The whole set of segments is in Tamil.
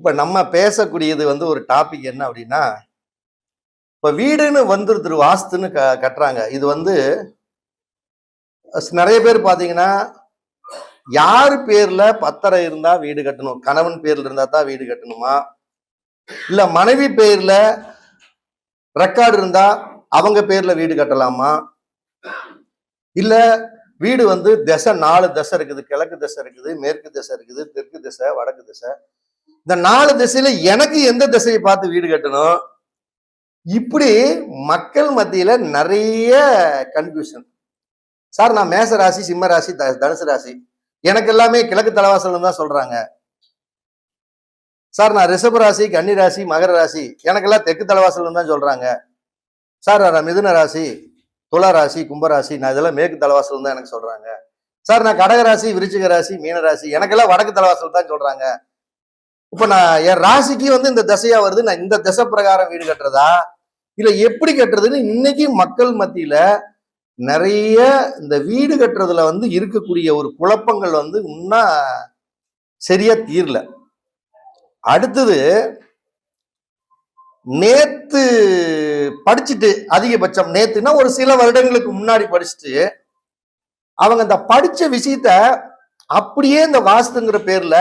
இப்ப நம்ம பேசக்கூடியது வந்து ஒரு டாபிக் என்ன அப்படின்னா, இப்ப வீடுன்னு வந்துருது வாஸ்துன்னு கட்டுறாங்க. இது வந்து நிறைய பேர் பாத்தீங்கன்னா, யாரு பேர்ல பத்திரம் இருந்தா வீடு கட்டணும்? கணவன் பேர்ல இருந்தா தான் வீடு கட்டணுமா? இல்ல மனைவி பேர்ல ரெக்கார்டு இருந்தா அவங்க பேர்ல வீடு கட்டலாமா? இல்ல வீடு வந்து திசை 4 திசை இருக்குது. கிழக்கு திசை இருக்குது, மேற்கு திசை இருக்குது, தெற்கு திசை, வடக்கு திசை. இந்த 4 திசையில எனக்கு எந்த திசையை பார்த்து வீடு கட்டணும்? இப்படி மக்கள் மத்தியில நிறைய கன்ஃபியூஷன். சார் நான் மேச ராசி, சிம்ம ராசி, தனுசு ராசி, எனக்கு எல்லாமே கிழக்கு தலைவாசல் தான் சொல்றாங்க. சார் நான் ரிஷப ராசி, கன்னி ராசி, மகர ராசி, எனக்கெல்லாம் தெற்கு தலைவாசல் தான் சொல்றாங்க. சார் நான் மிதுன ராசி, துலா ராசி, கும்பராசி, நான் இதெல்லாம் மேற்கு தலைவாசல் தான் எனக்கு சொல்றாங்க. சார் நான் கடக ராசி, விருச்சிக ராசி, மீன ராசி, எனக்கெல்லாம் வடக்கு தலைவாசல் தான் சொல்றாங்க. இப்ப நான் என் ராசிக்கு வந்து இந்த திசையா வருது, நான் இந்த திசை பிரகாரம் வீடு கட்டுறதா இல்ல எப்படி கட்டுறதுன்னு இன்னைக்கு மக்கள் மத்தியில நிறைய இந்த வீடு கட்டுறதுல வந்து இருக்கக்கூடிய ஒரு குழப்பங்கள் வந்து இன்னும் சரியா தீரல. அடுத்தது நேத்து படிச்சுட்டு, அதிகபட்சம் நேத்துனா ஒரு சில வருடங்களுக்கு முன்னாடி படிச்சுட்டு அவங்க இந்த படிச்ச விஷயத்த அப்படியே இந்த வாஸ்துங்கிற பேர்ல,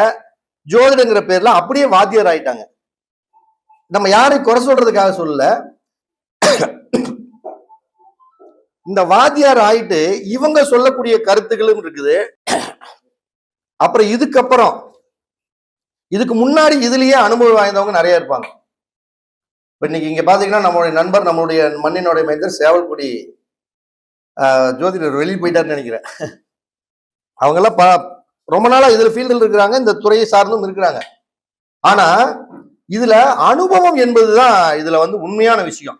ஜோதிடங்கிற பேர்ல அப்படியே வாத்தியார் ஆயிட்டாங்க. நம்ம யாரையும் குறை சொல்றதுக்காக சொல்லல. இந்த வாத்தியார் ஆயிட்டு இவங்க சொல்லக்கூடிய கருத்துக்களும் இருக்குது. அப்புறம் இதுக்கு முன்னாடி இதுலயே அனுபவம் வாய்ந்தவங்க நிறைய இருப்பாங்க. இப்ப இன்னைக்கு இங்க பாத்தீங்கன்னா நம்மளுடைய நண்பர், நம்மளுடைய மண்ணினுடைய மைந்தர் சேவல்குடி ஜோதிடர் வெளியே போயிட்டாருன்னு நினைக்கிறேன். அவங்க எல்லாம் ரொம்ப நாளா இதுல ஃபீல்டில் இருக்கிறாங்க, இந்த துறையை சார்ந்தும் இருக்கிறாங்க. ஆனா இதுல அனுபவம் என்பதுதான் இதுல வந்து உண்மையான விஷயம்.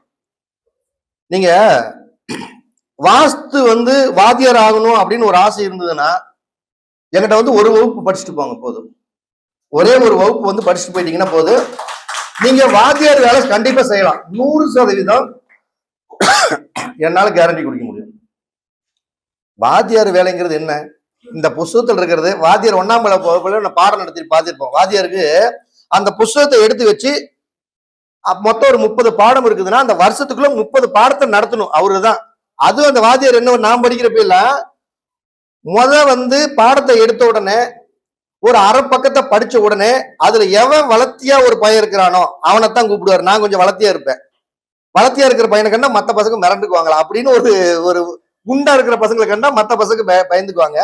நீங்க வாஸ்து வந்து வாத்தியார் ஆகணும் அப்படின்னு ஒரு ஆசை இருந்ததுன்னா என்கிட்ட வந்து ஒரு வகுப்பு படிச்சுட்டு போங்க போதும். ஒரே ஒரு வகுப்பு வந்து படிச்சுட்டு போயிட்டீங்கன்னா போதும், நீங்க வாத்தியார் வேலை கண்டிப்பா செய்யலாம். 100% என்னால கேரண்டி கொடுக்க முடியும். வாத்தியார் வேலைங்கிறது என்ன? இந்த புஸ்தகத்தில் இருக்கிறது வாத்தியார் 1ஆம் வகுப்புல பாடம் நடத்தி பார்த்திருப்போம். வாத்தியாருக்கு அந்த புஸ்தகத்தை எடுத்து வச்சு மொத்தம் ஒரு 30 பாடம் இருக்குதுன்னா அந்த வருஷத்துக்குள்ள 30 பாடத்தை நடத்தணும். அவருதான் அது. அந்த வாத்தியார் என்ன, நான் படிக்கிறப்ப இல்ல, வந்து பாடத்தை எடுத்த உடனே ஒரு அரை பக்கத்தை படிச்ச உடனே அதுல எவன் வளர்த்தியா ஒரு பையன் இருக்கிறானோ அவனைத்தான் கூப்பிடுவார். நான் கொஞ்சம் வளர்த்தியா இருப்பேன். வளர்த்தியா இருக்கிற பையனை கண்டா மத்த பசங்க மிரண்டுக்குவாங்களா அப்படின்னு ஒரு குண்டா இருக்கிற பசங்களை கண்டா மத்த பசங்க பயந்துக்குவாங்க.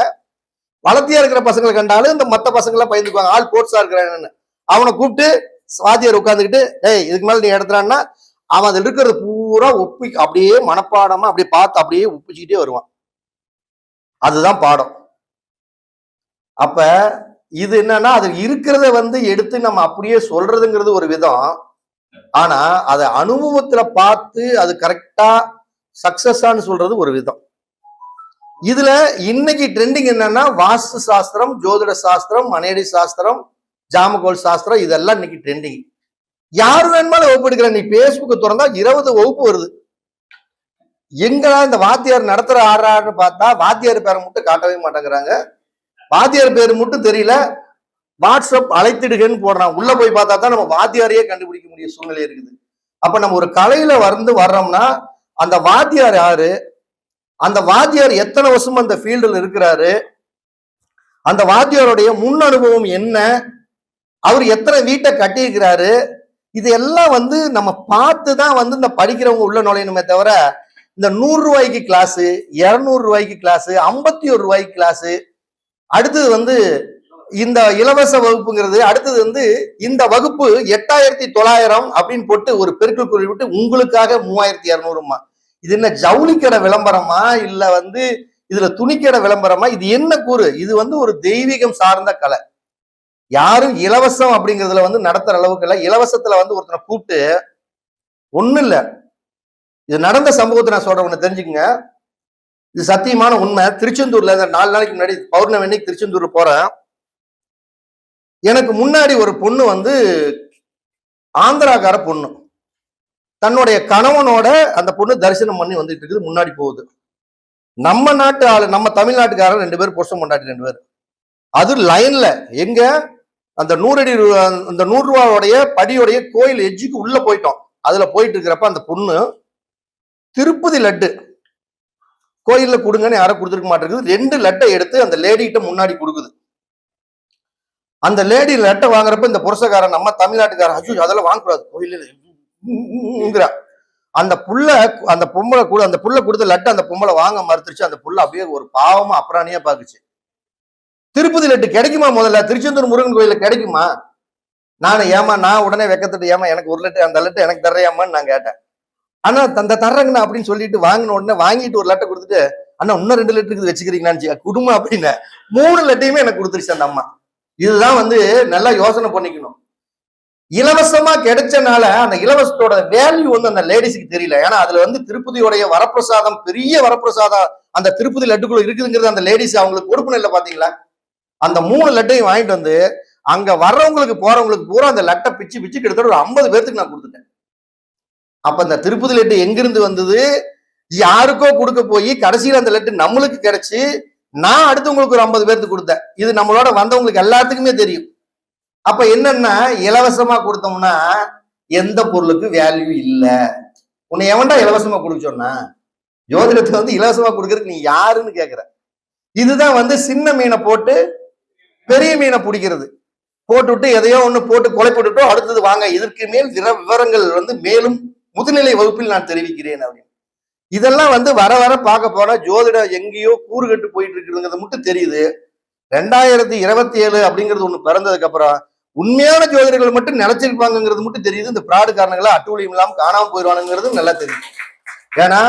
வளர்த்தியா இருக்கிற பசங்களை கண்டாலும் இந்த மத்த பசங்க எல்லாம் பயந்துக்குவாங்க. ஆள் போர்ட்ஸா இருக்கிறான்னு அவனை கூப்பிட்டு வாத்தியார் உட்காந்துக்கிட்டு, ஏய் இதுக்கு மேல நீ எடுத்துறான்னா அவன் அதுல இருக்கிறது பூரா ஒப்பி அப்படியே மனப்பாடமா அப்படியே பார்த்து அப்படியே ஒப்பிச்சுக்கிட்டே வருவான். அதுதான் பாடம். அப்ப இது என்னன்னா, அது இருக்கிறத வந்து எடுத்து நம்ம அப்படியே சொல்றதுங்கிறது ஒரு விதம். ஆனா அதை அனுபவத்துல பார்த்து அது கரெக்டா சக்சஸான்னு சொல்றது ஒரு விதம். இதுல இன்னைக்கு ட்ரெண்டிங் என்னன்னா, வாஸ்து சாஸ்திரம், ஜோதிட சாஸ்திரம், மனையடி சாஸ்திரம், ஜாமகோல் சாஸ்திரம், இதெல்லாம் இன்னைக்கு ட்ரெண்டிங். யாரு வேணுமாலும் வகுப்பு எடுக்கிற. நீ பேஸ்புக்கு திறந்தா 20 வகுப்பு வருது. எங்கடா இந்த வாத்தியார் நடத்துற ஆடுறான்னு பார்த்தா வாத்தியார் பேரை மட்டும் காட்டவே மாட்டேங்கிறாங்க. வாத்தியார் பேரு மட்டும் தெரியல, வாட்ஸ்அப் அழைத்திடுகன்னு போடுறான். உள்ள போய் பார்த்தா தான் நம்ம வாத்தியாரையே கண்டுபிடிக்க முடிய சூழ்நிலை இருக்குது. அப்ப நம்ம ஒரு கலையில வர்றோம்னா அந்த வாத்தியார் யாரு, அந்த வாத்தியார் எத்தனை வருஷம் அந்த ஃபீல்டுல இருக்கிறாரு, அந்த வாத்தியாருடைய முன் அனுபவம் என்ன, அவர் எத்தனை வீட்டை கட்டியிருக்கிறாரு, இது எல்லாம் வந்து நம்ம பார்த்து தான் வந்து இந்த படிக்கிறவங்க உள்ள நுழையணுமே தவிர, இந்த 100 ரூபாய்க்கு கிளாஸ், 200 ரூபாய்க்கு கிளாஸ், 51 ரூபாய்க்கு கிளாஸ், அடுத்தது வந்து இந்த இலவச வகுப்புங்கிறது, அடுத்தது வந்து இந்த வகுப்பு 8900 அப்படின்னு போட்டு ஒரு பெருக்கல் குறி விட்டு உங்களுக்காக 3200. இது என்ன ஜவுளி கடை விளம்பரமா இல்ல வந்து இதுல துணிக்கடை விளம்பரமா? இது என்ன கூறு? இது வந்து ஒரு தெய்வீகம் சார்ந்த கலை. யாரும் இலவசம் அப்படிங்கிறதுல வந்து நடத்துற அளவுக்கு இல்ல. இலவசத்துல வந்து ஒருத்தனை கூப்பிட்டு ஒண்ணும் இல்ல. இது நடந்த சம்பவத்தை நான் சொல்றேன், ஒண்ணு தெரிஞ்சுக்குங்க. இது சத்தியமான உண்மை. திருச்செந்தூர்ல 4 நாளைக்கு முன்னாடி பௌர்ணமி அன்னைக்கு திருச்செந்தூர் போறேன். எனக்கு முன்னாடி ஒரு பொண்ணு வந்து ஆந்திராக்கார பொண்ணு, தன்னுடைய கணவனோட அந்த பொண்ணு தரிசனம் பண்ணி வந்துட்டு இருக்குது. முன்னாடி போகுது. நம்ம நாட்டு ஆளு, நம்ம தமிழ்நாட்டுக்காரர் 2 பேர், புருஷன் பொண்டாட்டி 2 பேர். அது லைன்ல எங்க அந்த 100 ரூபாவுடைய படியுடைய கோயில் எஜ்ஜுக்கு உள்ள போயிட்டோம். அதுல போயிட்டு இருக்கிறப்ப அந்த பொண்ணு திருப்பதி லட்டு கோயில்ல கொடுங்கன்னு யாரும் கொடுத்துருக்க மாட்டேங்குது. 2 லட்டை எடுத்து அந்த லேடிகிட்ட முன்னாடி கொடுக்குது. அந்த லேடி லட்டை வாங்குறப்ப இந்த புருஷக்காரன் நம்ம தமிழ்நாட்டுக்காரன் அஜு அதெல்லாம் வாங்கக்கூடாது கோயில்ல அந்த பொம்பளை கூட அந்த புள்ள கொடுத்த லட்டு அந்த பொம்பளை வாங்க மறுத்துருச்சு. அந்த புள்ள அப்படியே ஒரு பாவமா அப்புறாணியா பாக்குச்சு. திருப்பதி லட்டு கிடைக்குமா? முதல்ல திருச்செந்தூர் முருகன் கோயில கிடைக்குமா? நான் உடனே வெக்கத்துட்டு எனக்கு ஒரு லட்டு அந்த லட்டு எனக்கு தர்றையாமான்னு நான் கேட்டேன். ஆனா அந்த தர்றங்கண்ணா அப்படின்னு சொல்லிட்டு வாங்கின உடனே வாங்கிட்டு ஒரு லட்டை கொடுத்துட்டு அண்ணா இன்னும் 2 லட்டுக்கு வச்சுக்கிறீங்களான்னு குடும்பம் அப்படின்னு 3 லட்டையுமே எனக்கு கொடுத்துருச்சு அந்த அம்மா. இதுதான் நல்லா யோசனை பண்ணிக்கணும். இலவசமா கிடைச்சனால அந்த இலவசத்தோட வேல்யூ அந்த லேடிஸுக்கு தெரியல. ஏன்னா அதுல திருப்பதியோடைய வரப்பிரசாதம் பெரிய வரப்பிரசாதம் அந்த திருப்பதி லட்டுக்குள்ள இருக்குதுங்கிறது அந்த லேடிஸ் அவங்களுக்கு கொடுக்கணும் இல்லை பாத்தீங்களா? அந்த 3 லட்டையும் வாங்கிட்டு அங்க வர்றவங்களுக்கு போறவங்களுக்கு பூரா அந்த லட்டை பிச்சு கிட்டத்தட்ட ஒரு 50 பேருக்கு நான் கொடுத்துட்டேன். அப்ப அந்த திருப்பதி லட்டு எங்கிருந்து வந்தது? யாருக்கோ கொடுக்க போய் கடைசியில் அந்த லட்டு நம்மளுக்கு கிடைச்சு நான் அடுத்தவங்களுக்கு ஒரு 50 பேருக்கு கொடுத்தேன். இது நம்மளோட வந்தவங்களுக்கு எல்லாத்துக்குமே தெரியும். அப்ப என்னன்னா இலவசமா கொடுத்தோம்னா எந்த பொருளுக்கு வேல்யூ இல்ல. உன்னை எவன்டா இலவசமா கொடுக்க சொன்னா? ஜோதிடத்தை இலவசமா கொடுக்கறதுக்கு நீ யாருன்னு கேக்குற. இதுதான் சின்ன மீனை போட்டு பெரிய மீனை பிடிக்கிறது. போட்டுவிட்டு எதையோ ஒண்ணு போட்டு கொலை போட்டுட்டோ அடுத்தது வாங்க இதற்கு மேல் விவரங்கள் மேலும் முதுநிலை வகுப்பில் நான் தெரிவிக்கிறேன் அப்படின்னு. இதெல்லாம் வர வர பார்க்க போனா ஜோதிடம் எங்கேயோ கூறுகட்டு போயிட்டு இருக்குதுங்கிறது மட்டும் தெரியுது. 2027 அப்படிங்கிறது ஒண்ணு பிறந்ததுக்கு அப்புறம் உண்மையான ஜோதிடர்கள் மட்டும் நினைச்சிருப்பாங்கிறது மட்டும் தெரியுது. இந்த பிராடு காரணங்களா அட்டூழியம் இல்லாம காணாம போயிடுவானுங்கிறது நல்லா தெரியும். ஏன்னா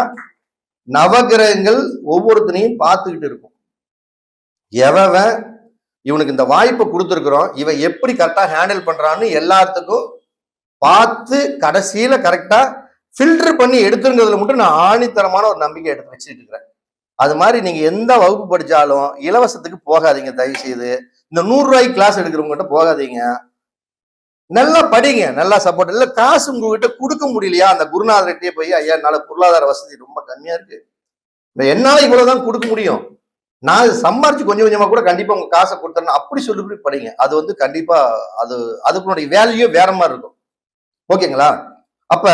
நவகிரகங்கள் ஒவ்வொருத்தனையும் பார்த்துக்கிட்டு இருக்கும். எவன் இவனுக்கு இந்த வாய்ப்பை கொடுத்துருக்குறோம், இவன் எப்படி கரெக்டா ஹேண்டில் பண்றான்னு எல்லாத்துக்கும் பார்த்து கடைசியில கரெக்டா ஃபில்டர் பண்ணி எடுத்துங்கிறதுல மட்டும் நான் ஆணித்தரமான ஒரு நம்பிக்கை எடுத்து வச்சுட்டு இருக்கிறேன். அது மாதிரி நீங்க எந்த வகுப்பு படிச்சாலும் இலவசத்துக்கு போகாதீங்க. தயவு செய்து இந்த 100 ரூபாய்க்கு கிளாஸ் எடுக்கிறவங்ககிட்ட போகாதீங்க. நல்லா படிங்க, நல்லா சப்போர்ட். இல்ல காசு உங்ககிட்ட கொடுக்க முடியலையா அந்த குருநாதர்கிட்டயே போய் ஐயா என்னால பொருளாதார வசதி ரொம்ப கம்மியா இருக்கு, என்னால இவ்வளவுதான் கொடுக்க முடியும், நான் சம்பாரிச்சு கொஞ்சம் கொஞ்சமா கூட கண்டிப்பா உங்க காசை கொடுத்தேன் அப்படி சொல்லி படிங்க. அது கண்டிப்பா அதுக்குடைய வேல்யூ வேற மாதிரி இருக்கும். ஓகேங்களா? அப்ப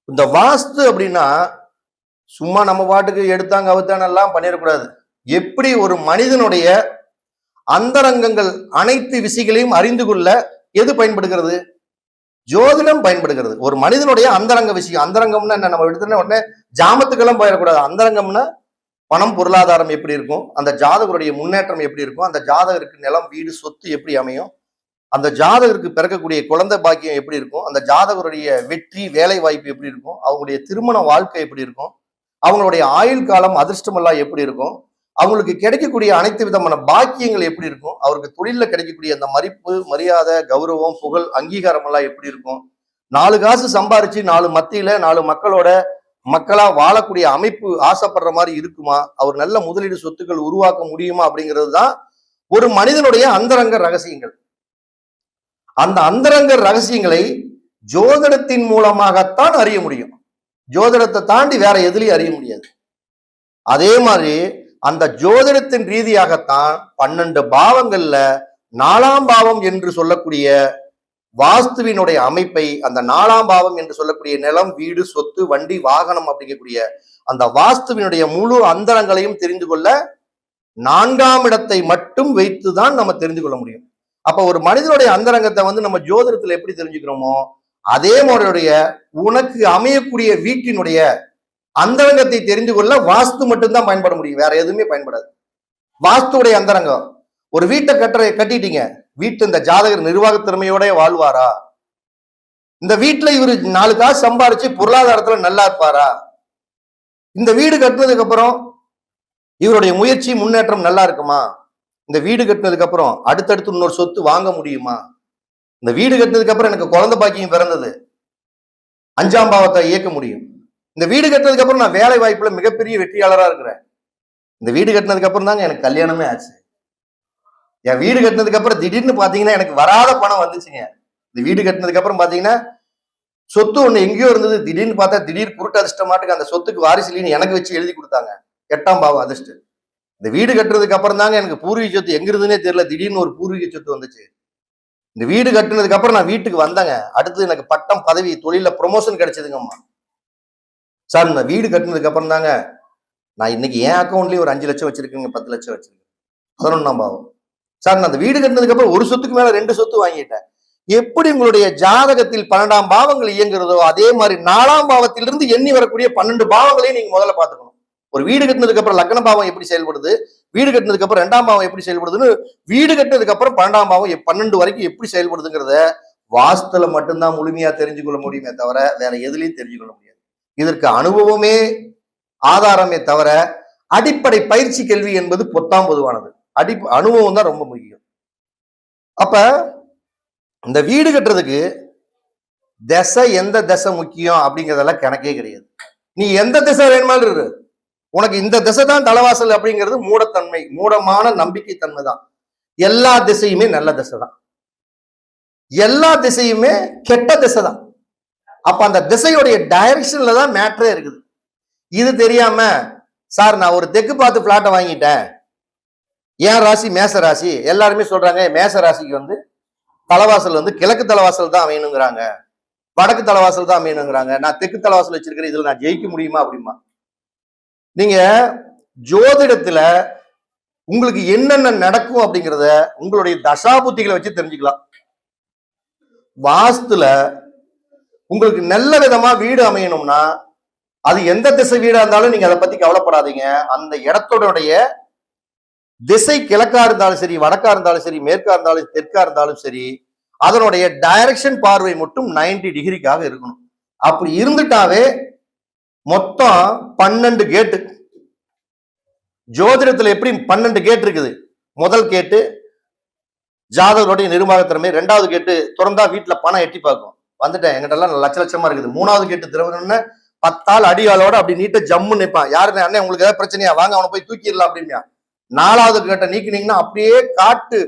இந்த வாஸ்து அப்படின்னா சும்மா நம்ம பாட்டுக்கு எடுத்தாங்க அவுத்தான எல்லாம் பண்ணிடக்கூடாது. எப்படி ஒரு மனிதனுடைய அந்தரங்கங்கள் அனைத்து விஷயங்களையும் அறிந்து கொள்ள எது பயன்படுகிறது? ஜோதிடம் பயன்படுகிறது. ஒரு மனிதனுடைய அந்தரங்க விஷயம், அந்தரங்கம்னா என்ன? நம்ம எடுத்துன உடனே ஜாமத்துக்கெல்லாம் போயிடக்கூடாது. அந்தரங்கம்னா பணம் பொருளாதாரம் எப்படி இருக்கும், அந்த ஜாதகருடைய முன்னேற்றம் எப்படி இருக்கும், அந்த ஜாதகருக்கு நிலம் வீடு சொத்து எப்படி அமையும், அந்த ஜாதகருக்கு பிறக்கக்கூடிய குழந்தை பாக்கியம் எப்படி இருக்கும், அந்த ஜாதகருடைய வெற்றி வேலை வாய்ப்பு எப்படி இருக்கும், அவங்களுடைய திருமண வாழ்க்கை எப்படி இருக்கும், அவங்களுடைய ஆயுள் காலம் அதிர்ஷ்டம் எல்லாம் எப்படி இருக்கும், அவங்களுக்கு கிடைக்கக்கூடிய அனைத்து விதமான பாக்கியங்கள் எப்படி இருக்கும், அவருக்கு தொழில கிடைக்கக்கூடிய அந்த மதிப்பு மரியாதை கௌரவம் புகழ் அங்கீகாரம் எல்லாம் எப்படி இருக்கும், 4 காசு சம்பாரிச்சு 4 மத்தியில 4 மக்களா வாழக்கூடிய அமைப்பு ஆசைப்படுற மாதிரி இருக்குமா, அவர் நல்ல முதலீடு சொத்துக்கள் உருவாக்க முடியுமா அப்படிங்கிறது தான் ஒரு மனிதனுடைய அந்தரங்க ரகசியங்கள். அந்த அந்தரங்க ரகசியங்களை ஜோதிடத்தின் மூலமாகத்தான் அறிய முடியும். ஜோதிடத்தை தாண்டி வேற எதுலையும் அறிய முடியாது. அதே மாதிரி அந்த ஜோதிடத்தின் ரீதியாகத்தான் 12 பாவங்கள்ல 4ஆம் பாவம் என்று சொல்லக்கூடிய வாஸ்துவினுடைய அமைப்பை, அந்த 4ஆம் பாவம் என்று சொல்லக்கூடிய நிலம் வீடு சொத்து வண்டி வாகனம் அப்படிங்கக்கூடிய அந்த வாஸ்துவினுடைய முழு அந்தரங்களையும் தெரிந்து கொள்ள 4ஆம் இடத்தை மட்டும் வைத்துதான் நம்ம தெரிந்து கொள்ள முடியும். அப்ப ஒரு மனிதனுடைய அந்தரங்கத்தை நம்ம ஜோதிடத்துல எப்படி தெரிஞ்சுக்கிறோமோ அதே மாதிரியுடைய உனக்கு அமையக்கூடிய வீட்டினுடைய அந்தரங்கத்தை தெரிந்து கொள்ள வாஸ்து மட்டும்தான் பயன்பட முடியும், வேற எதுவுமே பயன்படாது. வாஸ்துடைய அந்தரங்கம். ஒரு வீட்டை கட்டிட்டீங்க, வீட்டு இந்த ஜாதகர் நிர்வாக திறமையோட வாழ்வாரா, இந்த வீட்டுல இவரு 4 காசு சம்பாரிச்சு பொருளாதாரத்துல நல்லா இருப்பாரா, இந்த வீடு கட்டினதுக்கு அப்புறம் இவருடைய முயற்சி முன்னேற்றம் நல்லா இருக்குமா, இந்த வீடு கட்டினதுக்கு அப்புறம் அடுத்தடுத்து இன்னொரு சொத்து வாங்க முடியுமா, இந்த வீடு கட்டினதுக்கு அப்புறம் எனக்கு குழந்தை பாக்கியம் பிறந்தது 5ஆம் பாவத்தை இயக்க முடியும், இந்த வீடு கட்டினதுக்கு அப்புறம் நான் வேலை வாய்ப்புல மிகப்பெரிய வெற்றியாளரா இருக்கிறேன், இந்த வீடு கட்டினதுக்கு அப்புறம் தாங்க எனக்கு கல்யாணமே ஆச்சு, என் வீடு கட்டினதுக்கு அப்புறம் திடீர்னு பாத்தீங்கன்னா எனக்கு வராத பணம் வந்துச்சுங்க, இந்த வீடு கட்டினதுக்கு அப்புறம் பாத்தீங்கன்னா சொத்து ஒண்ணு எங்கேயோ இருந்தது, திடீர்னு பார்த்தா திடீர் குருட்டு அதிர்ஷ்டமாட்டுக்கு அந்த சொத்துக்கு வாரிசுலின்னு எனக்கு வச்சு எழுதி கொடுத்தாங்க, 8ஆம் பாவம் அதிர்ஷ்டம். இந்த வீடு கட்டுறதுக்கு அப்புறம் தாங்க எனக்கு பூர்வீக சொத்து எங்க இருந்துன்னே தெரியல, திடீர்னு ஒரு பூர்வீக சொத்து வந்துச்சு. இந்த வீடு கட்டுனதுக்கு அப்புறம் நான் வீட்டுக்கு வந்தேங்க. அடுத்து எனக்கு பட்டம், பதவி, தொழில ப்ரொமோஷன் கிடைச்சதுங்கம்மா. சார் இந்த வீடு கட்டுனதுக்கு அப்புறம் தாங்க நான் இன்னைக்கு என் அக்கௌண்ட்லயும் ஒரு 5 லட்சம் வச்சிருக்கேங்க, 10 லட்சம் வச்சிருக்கேன். 11ஆம் பாவம். சார் நான் அந்த வீடு கட்டினதுக்கு அப்புறம் ஒரு சொத்துக்கு மேல 2 சொத்து வாங்கிட்டேன். எப்படி உங்களுடைய ஜாதகத்தில் 12ஆம் பாவங்கள் இயங்குறதோ அதே மாதிரி 4ஆம் பாவத்திலிருந்து எண்ணி வரக்கூடிய 12 பாவங்களையும் நீங்க முதல்ல பாத்துக்கணும். ஒரு வீடு கட்டினதுக்கு அப்புறம் லக்ன பாவம் எப்படி செயல்படுது, வீடு கட்டினதுக்கு அப்புறம் 2ஆம் பாவம் எப்படி செயல்படுதுன்னு, வீடு கட்டினதுக்கு அப்புறம் 12ஆம் பாவம் 12 வரைக்கும் எப்படி செயல்படுதுங்கிறத வாஸ்துல மட்டும்தான் முழுமையா தெரிஞ்சு கொள்ள முடியுமே தவிர வேற எதுலையும் தெரிஞ்சு கொள்ள முடியாது. இதற்கு அனுபவமே ஆதாரமே தவிர அடிப்படை பயிற்சி கல்வி என்பது பொத்தாம் பொதுவானது. அனுபவம் தான் ரொம்ப முக்கியம். அப்ப இந்த வீடு கட்டுறதுக்கு திசை, எந்த திசை முக்கியம் அப்படிங்கிறதெல்லாம் கணக்கே கிடையாது. நீ எந்த திசை வேணுமாலும் இரு, உனக்கு இந்த திசை தான் தலைவாசல் அப்படிங்கிறது மூடத்தன்மை, மூடமான நம்பிக்கை தன்மை தான். எல்லா திசையுமே நல்ல திசை தான், எல்லா திசையுமே கெட்ட திசை தான். அப்ப அந்த திசையுடைய டைரக்ஷன்ல தான் மேட்டரே இருக்குது. இது தெரியாம சார் நான் ஒரு தெற்கு பார்த்து பிளாட்டை வாங்கிட்டேன், ஏன் ராசி மேச ராசி, எல்லாருமே சொல்றாங்க மேச ராசிக்கு வந்து தலைவாசல் வந்து கிழக்கு தலைவாசல் தான் அமையணுங்கிறாங்க, வடக்கு தலைவாசல் தான் அமையணுங்கிறாங்க, நான் தெற்கு தலைவாசல் வச்சிருக்கிறேன், இதுல நான் ஜெயிக்க முடியுமா அப்படிமா? நீங்க ஜோதிடத்துல உங்களுக்கு என்னென்ன நடக்கும் அப்படிங்கிறத உங்களுடைய தசாபுத்திகளை வச்சு தெரிஞ்சுக்கலாம். வாஸ்துல உங்களுக்கு நல்ல விதமா வீடு அமையணும்னா அது எந்த திசை வீடா இருந்தாலும் நீங்க அதை பத்தி கவலைப்படாதீங்க. அந்த இடத்தோடைய திசை கிழக்கா இருந்தாலும் சரி, வடக்கா இருந்தாலும் சரி, மேற்கா இருந்தாலும் தெற்கா இருந்தாலும் சரி, அதனுடைய டைரக்ஷன் பார்வை மட்டும் 90 டிகிரிக்காக இருக்கணும். அப்படி இருந்துட்டாவே மொத்தம் 12 கேட்டு. ஜோதிடத்துல எப்படி 12 கேட் இருக்குது? முதல் கேட்டு ஜாதகருடைய நிர்வாக திறமை, 2வது கேட்டு திறந்தா வீட்டுல பணம் எட்டி பார்க்கும், வந்துட்டேன் எங்கிட்ட எல்லாம் லட்ச லட்சமா இருக்குது. 3வது கேட்டு திறவுன்னு 10 ஆள் அடியாளோட அப்படி நீட்ட ஜம்மு நிற்பான், யாருன்னு அண்ணன் உங்களுக்கு ஏதாவது பிரச்சனையா வாங்க அவனை போய் தூக்கிடலாம் அப்படின்னா. 4வது கேட்ட நீக்கினீங்கன்னா அப்படியே காட்டு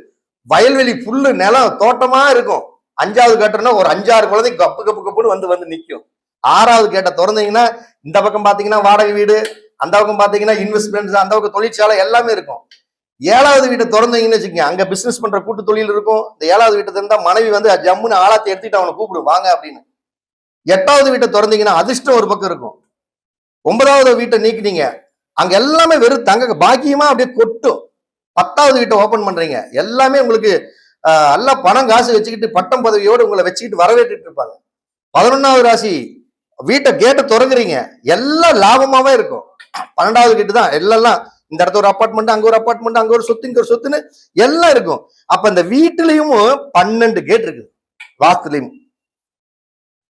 வயல்வெளி புல்லு நிலம் தோட்டமா இருக்கும். 5வது கேட்டனா ஒரு 6 குழந்தை கப்பு கப்பு கப்புன்னு வந்து நிற்கும். 6வது கேட்ட திறந்தீங்கன்னா இந்த பக்கம் பாத்தீங்கன்னா வாடகை வீடு, அந்த பக்கம் பாத்தீங்கன்னா இன்வெஸ்ட்மெண்ட்ஸ், அந்த பக்கம் தொழிற்சாலை எல்லாமே இருக்கும். 7வது வீட்டை திறந்தீங்கன்னு வச்சுக்கோங்க, அங்க பிசினஸ் பண்ற கூட்டு தொழில் இருக்கும். இந்த 7வது வீட்டை திறந்தா மனைவி வந்து ஜம்முன்னு ஆளாத்தி எடுத்துட்டு அவனை கூப்பிடும் வாங்க அப்படின்னு. 8வது வீட்டை திறந்தீங்கன்னா அதிர்ஷ்டம் ஒரு பக்கம் இருக்கும். 9வது வீட்டை நீக்கினீங்க, அங்க எல்லாமே வெறும் தங்க பாக்கியமா அப்படியே கொட்டும். 10வது வீட்டை ஓபன் பண்றீங்க, எல்லாமே உங்களுக்கு எல்லாம் பணம் காசு வச்சுக்கிட்டு பட்டம் பதவியோடு உங்களை வச்சுக்கிட்டு வரவேற்றுட்டு இருப்பாங்க. 11வது ராசி வீட்டை கேட்டை திறங்குறீங்க, எல்லாம் லாபமாவே இருக்கும். 12வது கேட்டு தான் எல்லாம், இந்த இடத்துல ஒரு அப்பார்ட்மெண்ட், அங்க ஒரு அப்பார்ட்மெண்ட், அங்க ஒரு சொத்து, இங்க ஒரு சொத்துன்னு எல்லாம் இருக்கும். அப்ப இந்த வீட்டுலயும் 12 கேட் இருக்குது. வாஸ்துலயும்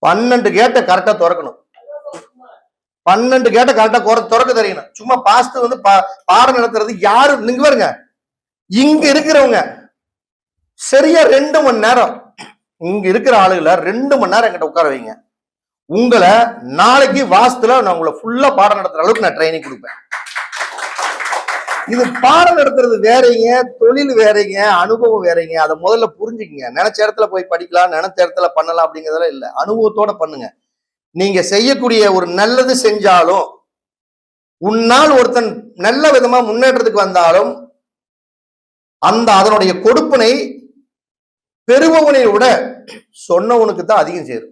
12 கேட்டை கரெக்டா திறக்கணும். 12 கேட்டை கரெக்டா திறக்க தெரியணும். சும்மா பாஸ்ட் வந்து பாடம் நடத்துறது யாரு நீங்க பாருங்க, இங்க இருக்கிறவங்க சரியா 2 மணி நேரம், இங்க இருக்கிற ஆளுகளை 2 மணி நேரம் என்கிட்ட உட்கார வைங்க, உங்களை நாளைக்கு வாஸ்துல நான் உங்களை ஃபுல்லா பாடம் நடத்துற அளவுக்கு நான் ட்ரைனிங் கொடுப்பேன். இது பாடம் நடத்துறது வேறீங்க, தொழில் வேறீங்க, அனுபவம் வேறீங்க. அதை முதல்ல புரிஞ்சுக்கங்க. நினைச்ச இடத்துல போய் படிக்கலாம், நினைச்ச இடத்துல பண்ணலாம் அப்படிங்கிறதெல்லாம் இல்லை. அனுபவத்தோட பண்ணுங்க. நீங்க செய்யக்கூடிய ஒரு நல்லது செஞ்சாலும், உன்னால் ஒருத்தன் நல்ல விதமா முன்னேற்றத்துக்கு வந்தாலும் அந்த அதனுடைய கொடுப்பனை பெறுபவனை விட சொன்னவனுக்கு தான் அதிகம் சேரும்.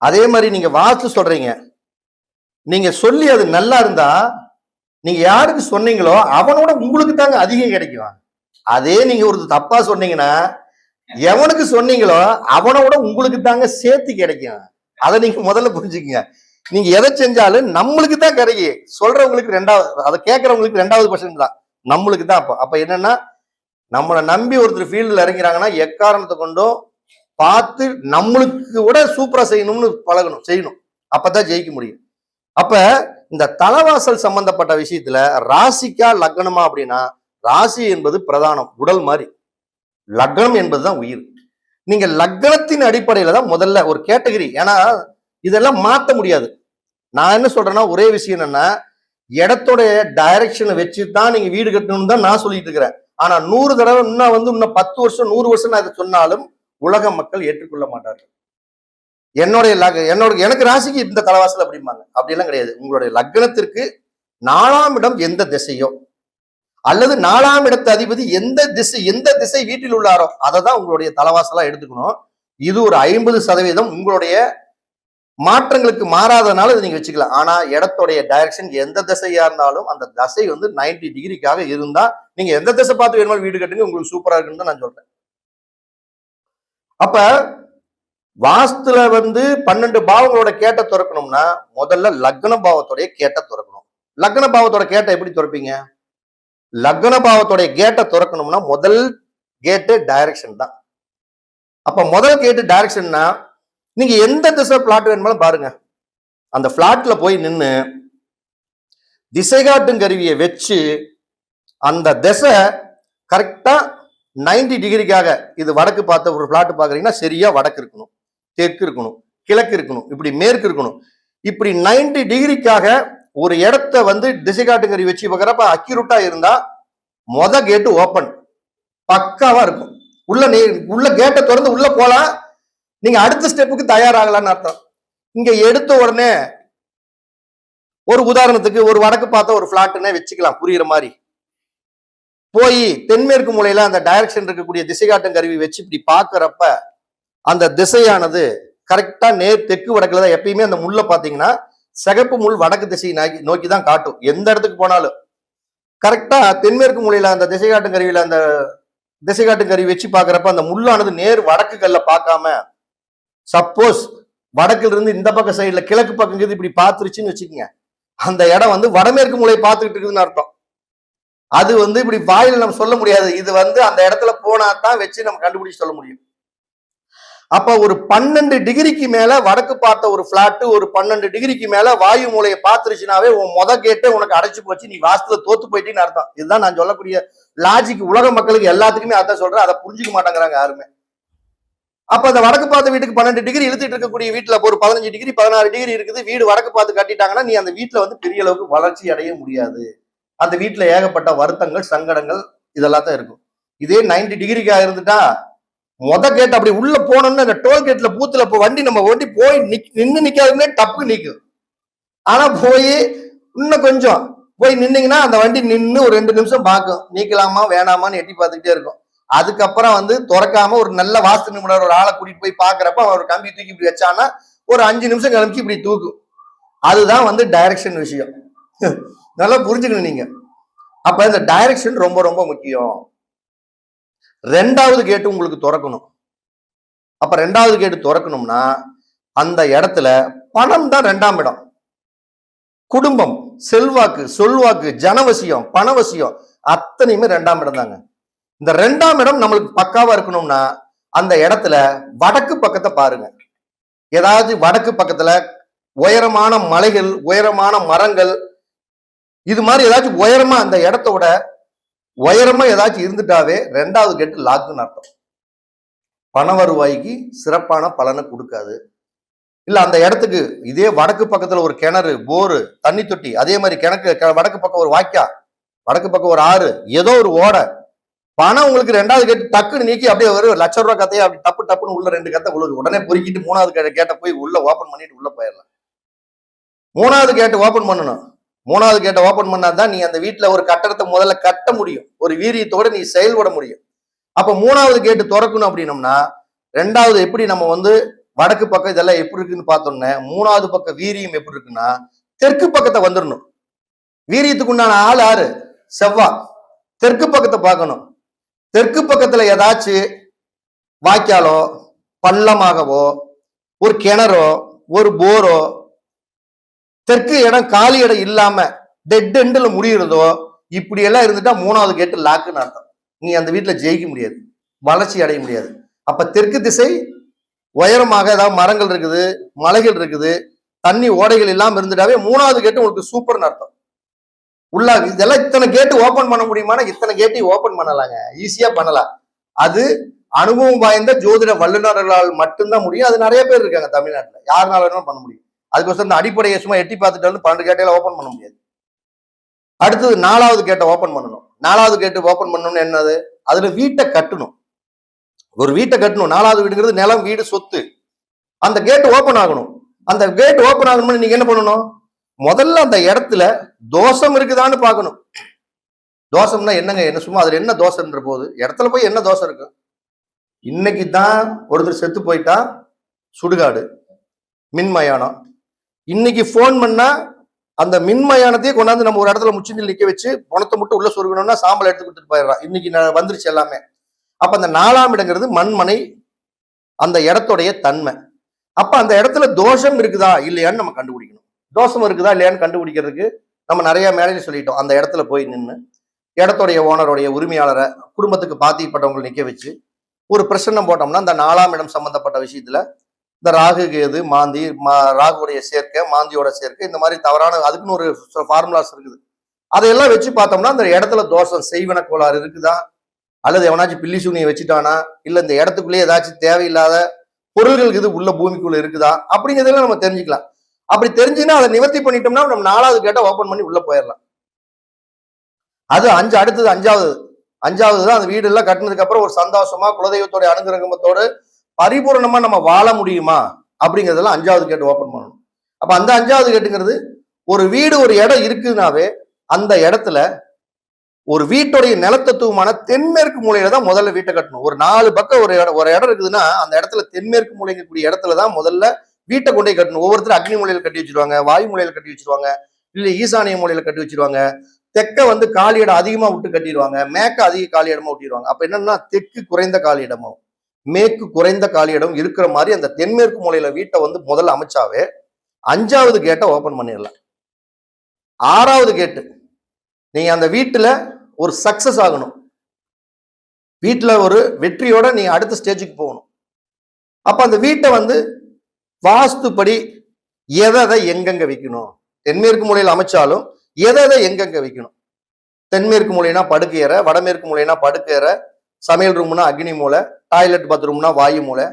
அதே மாதிரி நீங்க வாஸ்து சொல்றீங்க, நீங்க சொல்லி அது நல்லா இருந்தா நீங்க யாருக்கு சொன்னீங்களோ அவனோட உங்களுக்கு தாங்க அதிகம் கிடைக்கும். அதே நீங்க ஒரு தப்பா சொன்னீங்கன்னா எவனுக்கு சொன்னீங்களோ அவனோட உங்களுக்கு தாங்க சேர்த்து கிடைக்கும். அதை நீங்க முதல்ல புரிஞ்சுக்கங்க. நீங்க எதை செஞ்சாலும் நம்மளுக்கு தான் கிடைக்கும், சொல்றவங்களுக்கு 2வது, அதை கேட்கறவங்களுக்கு 2வது பர்சன்ட் தான், நம்மளுக்கு தான். அப்ப என்னன்னா, நம்மளை நம்பி ஒருத்தர் ஃபீல்டுல இறங்கிறாங்கன்னா எக்காரணத்தை கொண்டும் பார்த்து நம்மளுக்கு விட சூப்பரா செய்யணும்னு பழகணும், செய்யணும். அப்பதான் ஜெயிக்க முடியும். அப்ப இந்த தலைவாசல் சம்பந்தப்பட்ட விஷயத்துல ராசிக்கா லக்னமா அப்படின்னா, ராசி என்பது பிரதானம், உடல் மாதிரி. லக்னம் என்பதுதான் உயிர். நீங்க லக்னத்தின் அடிப்படையில தான் முதல்ல ஒரு கேட்டகரி. ஏன்னா இதெல்லாம் மாத்த முடியாது. நான் என்ன சொல்றேன்னா, ஒரே விஷயம் என்னன்னா, இடத்தோட டைரக்ஷனை வச்சுதான் நீங்க வீடு கட்டணும்னு தான் நான் சொல்லிட்டு இருக்கிறேன். ஆனா 100 தடவை இன்னும் 10 வருஷம் 100 வருஷம் நான் இதை சொன்னாலும் உலக மக்கள் ஏற்றுக்கொள்ள மாட்டார்கள். எனக்கு ராசிக்கு இந்த தலைவாசல் அப்படிம்பாங்க. அப்படியெல்லாம் கிடையாது. உங்களுடைய லக்னத்திற்கு 4ஆம் இடம் எந்த திசையோ அல்லது 4ஆம் இடத்து அதிபதி எந்த திசை வீட்டில் உள்ளாரோ அதை தான் உங்களுடைய தலைவாசலா எடுத்துக்கணும். இது ஒரு 50% உங்களுடைய மாற்றங்களுக்கு மாறாதனால இதை நீங்க வச்சுக்கலாம். ஆனா இடத்துடைய டைரக்ஷன் எந்த திசையா இருந்தாலும் அந்த திசை வந்து 90 டிகிரிக்காக இருந்தா நீங்க எந்த திசை பார்த்து வேணுமாலும் வீடு கட்டுங்க, உங்களுக்கு சூப்பரா இருக்குன்னு தான் நான் சொல்றேன். அப்ப வாஸ்துல வந்து 12 பாவங்களோட கேட்ட திறக்கணும்னா முதல்ல லக்ன பாவத்துடைய கேட்ட திறக்கணும். லக்ன பாவத்தோட கேட்ட எப்படி திறப்பீங்க? லக்ன பாவத்துடைய கேட்டை திறக்கணும்னா முதல் கேட்டு டைரக்ஷன் தான். அப்ப முதல் கேட்டு டைரக்ஷன்னா நீங்க எந்த திசை பிளாட் வேணுமாலும் பாருங்க. அந்த பிளாட்ல போய் நின்று திசை காட்டும் கருவியை வச்சு அந்த திசை கரெக்டா 90 டிகிரிக்காக, இது வடக்கு பார்த்த ஒரு பிளாட் பாக்குறீங்கன்னா சரியா வடக்கு இருக்கணும், தெற்கு இருக்கணும், கிழக்கு இருக்கணும், இப்படி மேற்கு இருக்கணும். இப்படி 90 டிகிரிக்காக ஒரு இடத்த வந்து திசை காட்டும் கருவி வச்சு பார்க்கறப்ப அக்யூரேட்டா இருந்தா மொத கேட்டு ஓப்பன் பக்காவா இருக்கும். உள்ள கேட்டை திறந்து உள்ள போலாம், நீங்க அடுத்த ஸ்டெப்புக்கு தயாராகலான்னு அர்த்தம். இங்க எடுத்த உடனே ஒரு உதாரணத்துக்கு ஒரு வடக்கு பார்த்த ஒரு பிளாட்னே வச்சுக்கலாம் புரியுற மாதிரி. போய் தென்மேற்கு மூலையில அந்த டைரக்ஷன் இருக்கக்கூடிய திசை காட்டும் கருவி வச்சு இப்படி பாக்குறப்ப அந்த திசையானது கரெக்டா நேர் தெற்கு வடக்குல தான். எப்பயுமே அந்த முள்ள பாத்தீங்கன்னா சிகப்பு முள் வடக்கு திசையை நோக்கி தான் காட்டும். எந்த இடத்துக்கு போனாலும் கரெக்டா தென்மேற்கு மூலையில அந்த திசை காட்டும் கருவியில அந்த திசை காட்டும் கருவி வச்சு பாக்குறப்ப அந்த முள்ளானது நேர் வடக்கு கல்ல பார்க்காம சப்போஸ் வடக்குல இருந்து இந்த பக்கம் சைடுல கிழக்கு பக்கம் இப்படி பாத்துருச்சுன்னு வச்சுக்கோங்க, அந்த இடம் வந்து வடமேற்கு மூலையை பார்த்துக்கிட்டு இருக்குதுன்னு அர்த்தம். அது வந்து இப்படி வாயில நம்ம சொல்ல முடியாது. இது வந்து அந்த இடத்துல போனா தான் வச்சு நம்ம கண்டுபிடிச்சு சொல்ல முடியும். அப்ப ஒரு 12 டிகிரிக்கு மேல வடக்கு பார்த்த ஒரு பிளாட் ஒரு 12 டிகிரிக்கு மேல வாயு மூலையை பார்த்துருச்சுனாவே உன் கேட்டே உனக்கு அடைச்சு போச்சு, நீ வாஸ்துல தோத்து போயிட்டேன்னு அர்த்தம். இதுதான் நான் சொல்லக்கூடிய லாஜிக். உலக மக்களுக்கு எல்லாத்துக்குமே அதான் சொல்றேன், அதை புரிஞ்சுக்க மாட்டேங்கிறாங்க யாருமே. அப்ப அந்த வடக்கு பார்த்த வீட்டுக்கு 12 டிகிரி இழுத்துட்டு இருக்கக்கூடிய வீட்டுல ஒரு 15 டிகிரி 16 டிகிரி இருக்குது, வீடு வடக்கு பார்த்து கட்டிட்டாங்கன்னா நீ அந்த வீட்டுல வந்து பெரிய அளவுக்கு வளர்ச்சி அடைய முடியாது. அந்த வீட்டுல ஏகப்பட்ட வருத்தங்கள் சங்கடங்கள் இதெல்லாம் தான் இருக்கும். இதே 90 டிகிரிக்கா இருந்துட்டா மொத கேட் அப்படி உள்ள போனோம்னா இந்த டோல் கேட்ல பூத்துல வண்டி நம்ம வண்டி போய் நின்னு நிக்காதுன்னே டப்பு நிக்கும். ஆனா போய் இன்னும் கொஞ்சம் போய் நின்னீங்கன்னா அந்த வண்டி நின்று ஒரு 2 நிமிஷம் பார்க்கும், நீக்கலாமா வேணாமான்னு எட்டி பார்த்துக்கிட்டே இருக்கும். அதுக்கப்புறம் வந்து திறக்காம ஒரு நல்ல வாஸ்து நிபுணர் ஒரு ஆளை கூட்டிட்டு போய் பாக்குறப்ப அவர் ஒரு கம்பி தூக்கி இப்படி வச்சானா ஒரு 5 நிமிஷம் கிளம்பி இப்படி தூக்கும். அதுதான் வந்து டைரக்ஷன் விஷயம். நல்லா புரிஞ்சுக்கணும் நீங்க. அப்ப இந்த டைரக்ஷன் ரொம்ப ரொம்ப முக்கியம். 2வது கேட்டு உங்களுக்கு திறக்கணும். அப்ப 2வது கேட்டு திறக்கணும்னா அந்த இடத்துல பணம் தான் 2ஆம் இடம். குடும்பம், செல்வாக்கு, சொல்வாக்கு, ஜனவசியம், பணவசியம் அத்தனையுமே 2ஆம் இடம் தாங்க. இந்த 2ஆம் இடம் நம்மளுக்கு பக்காவா இருக்கணும்னா அந்த இடத்துல வடக்கு பக்கத்தை பாருங்க. ஏதாவது வடக்கு பக்கத்துல உயரமான மலைகள், உயரமான மரங்கள், இது மாதிரி ஏதாச்சும் உயரமா அந்த இடத்தோட உயரமா ஏதாச்சும் இருந்துட்டாவே 2வது கேட்டு லாக்குன்னு அர்த்தம். பண வருவாய்க்கு சிறப்பான பலனை கொடுக்காது. இல்ல அந்த இடத்துக்கு இதே வடக்கு பக்கத்துல ஒரு கிணறு, போரு, தண்ணி தொட்டி, அதே மாதிரி கிணக்கு வடக்கு பக்கம் ஒரு வாய்க்கா, வடக்கு பக்கம் ஒரு ஆறு, ஏதோ ஒரு ஓடை, பணம் உங்களுக்கு 2வது கேட்டு டக்குன்னு நீக்கி அப்படியே ஒரு ₹1,00,000 கத்தையை அப்படி டப்பு டப்புன்னு உள்ள 2 கத்தை உள்ள உடனே பொறுக்கிட்டு 3வது கேட்ட போய் உள்ள ஓபன் பண்ணிட்டு உள்ள போயிடலாம். 3வது கேட்டு ஓபன் பண்ணணும். 3வது கேட்டை ஓபன் பண்ணாதான் நீ அந்த வீட்டுல ஒரு கட்டடத்தை முதல்ல கட்ட முடியும், ஒரு வீரியத்தோட நீ செயல்பட முடியும். அப்ப 3வது கேட்டு திறக்கணும் அப்படின்னம்னா 2வது எப்படி நம்ம வந்து வடக்கு பக்கம் இதெல்லாம் எப்படி இருக்குன்னு பார்த்தோன்னே 3வது பக்கம் வீரியம் எப்படி இருக்குன்னா தெற்கு பக்கத்தை வந்துடணும். வீரியத்துக்கு உண்டான ஆள் யாரு? செவ்வாய். தெற்கு பக்கத்தை பார்க்கணும். தெற்கு பக்கத்துல ஏதாச்சும் வாய்க்காலோ பள்ளமாகவோ ஒரு கிணறோ ஒரு போரோ தெற்கு இடம் காலி இடம் இல்லாம டெட் எண்ட்ல முடிகிறதோ இப்படி எல்லாம் இருந்துட்டா 3வது கேட்டு லாக்குன்னு அர்த்தம். நீ அந்த வீட்டுல ஜெயிக்க முடியாது, வளர்ச்சி அடைய முடியாது. அப்ப தெற்கு திசை உயரமாக ஏதாவது மரங்கள் இருக்குது, மலைகள் இருக்குது, தண்ணி ஓடைகள் இல்லாம இருந்துட்டாவே 3வது கேட்டு உங்களுக்கு சூப்பர்னு அர்த்தம். உள்ள இதெல்லாம் இத்தனை கேட்டு ஓபன் பண்ண முடியுமானா இத்தனை கேட்டையும் ஓபன் பண்ணலாங்க, ஈஸியா பண்ணலாம். அது அனுபவம் வாய்ந்த ஜோதிட வல்லுநர்களால் மட்டும்தான் முடியும். அது நிறைய பேர் இருக்காங்க தமிழ்நாட்டுல, யாருனால வேணாலும் பண்ண முடியும். அதுக்கோசரம் இந்த அடிப்படையை சும்மா எட்டி பார்த்துட்டு வந்து 12 கேட்டையில ஓபன் பண்ண முடியாது. அடுத்தது 4வது கேட்டை ஓபன் பண்ணணும். 4வது கேட்டு ஓபன் பண்ணணும்னு என்னது? அதுல வீட்டை கட்டணும். ஒரு வீட்டை கட்டணும். 4வது வீடுங்கிறது நிலம், வீடு, சொத்து. அந்த கேட் ஓபன் ஆகணும். அந்த கேட் ஓபன் ஆகணும்னு நீங்க என்ன பண்ணணும்? முதல்ல அந்த இடத்துல தோஷம் இருக்குதான்னு பார்க்கணும். தோஷம்னா என்னங்க, என்ன சும்மா அதுல என்ன தோசைன்ற போது இடத்துல போய் என்ன தோசை இருக்கும்? இன்னைக்கு தான் ஒருத்தர் செத்து போயிட்டா சுடுகாடு, மின்மயானம். இன்னைக்கு போன் பண்ணா அந்த மின்மயானத்தையே கொண்டாந்து நம்ம ஒரு இடத்துல முச்சிந்தில் நிக்க வச்சு பணத்தை மட்டும் உள்ள சொருகணும்னா சாம்பல் எடுத்து கொடுத்துட்டு போயிடுறான். இன்னைக்கு வந்துருச்சு எல்லாமே. அப்ப அந்த 4ஆம் இடங்கிறது மண்மனை, அந்த இடத்துடைய தன்மை. அப்ப அந்த இடத்துல தோஷம் இருக்குதா இல்லையான்னு நம்ம கண்டுபிடிக்கணும். தோஷம் இருக்குதா இல்லையான்னு கண்டுபிடிக்கிறதுக்கு நம்ம நிறைய மேடையில் சொல்லிட்டோம். அந்த இடத்துல போய் நின்று இடத்துடைய ஓனருடைய உரிமையாளரை, குடும்பத்துக்கு பாத்திப்பட்டவங்களை நிக்க வச்சு ஒரு பிரச்சனை போட்டோம்னா அந்த 4ஆம் இடம் சம்பந்தப்பட்ட விஷயத்துல இந்த ராகு கேது மாந்தி, ராகுடைய சேர்க்கை, மாந்தியோட சேர்க்கை, இந்த மாதிரி தவறான அதுக்குன்னு ஒரு ஃபார்முலாஸ் இருக்குது. அதையெல்லாம் வச்சு பார்த்தோம்னா அந்த இடத்துல தோஷம் செய்வன கோளாறு இருக்குதா, அல்லது எவனாச்சும் பில்லி சூனியை வச்சுட்டானா, இல்ல இந்த இடத்துக்குள்ளேயே ஏதாச்சும் தேவையில்லாத பொருள்கள் இது உள்ள பூமிக்குள்ள இருக்குதா அப்படிங்கிறதெல்லாம் நம்ம தெரிஞ்சுக்கலாம். அப்படி தெரிஞ்சுன்னா அதை நிவர்த்தி பண்ணிட்டோம்னா நம்ம 4வது கேட்டை ஓபன் பண்ணி உள்ள போயிடலாம். அது அடுத்தது 5வது தான் அந்த வீடு எல்லாம் கட்டினதுக்கு அப்புறம் ஒரு சந்தோஷமா குலதெய்வத்தோட அனுகிரகத்தோடு பரிபூர்ணமா நம்ம வாழ முடியுமா அப்படிங்கிறதெல்லாம் 5வது கேட்டு ஓபன் பண்ணணும். அப்ப அந்த 5வது கேட்டுங்கிறது ஒரு வீடு ஒரு இடம் இருக்குதுனாவே அந்த இடத்துல ஒரு வீட்டுடைய நிலத்தத்துவமான தென்மேற்கு மூலையில தான் முதல்ல வீட்டை கட்டணும். ஒரு 4 பக்கம் ஒரு இடம் இருக்குதுன்னா அந்த இடத்துல தென்மேற்கு மூலைங்கக்கூடிய இடத்துலதான் முதல்ல வீட்டை கொண்டே கட்டணும். ஒவ்வொருத்தரும் அக்னி மூலையில கட்டி வச்சிருவாங்க, வாயு மூலையில கட்டி வச்சிருவாங்க, இல்ல ஈசானிய மூலையில கட்டி வச்சிருவாங்க. தெற்க காலி இடம் அதிகமா விட்டு கட்டிடுவாங்க, மேற்க அதிக காலி இடமா விட்டிடுவாங்க. அப்ப என்னன்னா தெற்கு குறைந்த காலி இடமும் மேற்கு குறைந்த காலி இடம் இருக்கிற மாதிரி அந்த தென்மேற்கு மூலையில வீட்டை முதல்ல அமைச்சாவே 5வது கேட்டை ஓபன் பண்ணிடலாம். 6வது கேட்டு நீங்க அந்த வீட்டுல ஒரு சக்சஸ் ஆகணும், வீட்டுல ஒரு வெற்றியோட நீங்க அடுத்த ஸ்டேஜுக்கு போகணும். அப்ப அந்த வீட்டை வாஸ்துப்படி எதை எங்கெங்க வைக்கணும், தென்மேற்கு மூலையில அமைச்சாலும் எதை எங்கெங்க வைக்கணும். தென்மேற்கு மூலைனா படுக்கையறை, வடமேற்கு மூலைனா படுக்கையறை, சமையல் ரூம்னா அக்னி மூலை, டாய்லெட் பாத்ரூம்னா வாயு மூலை,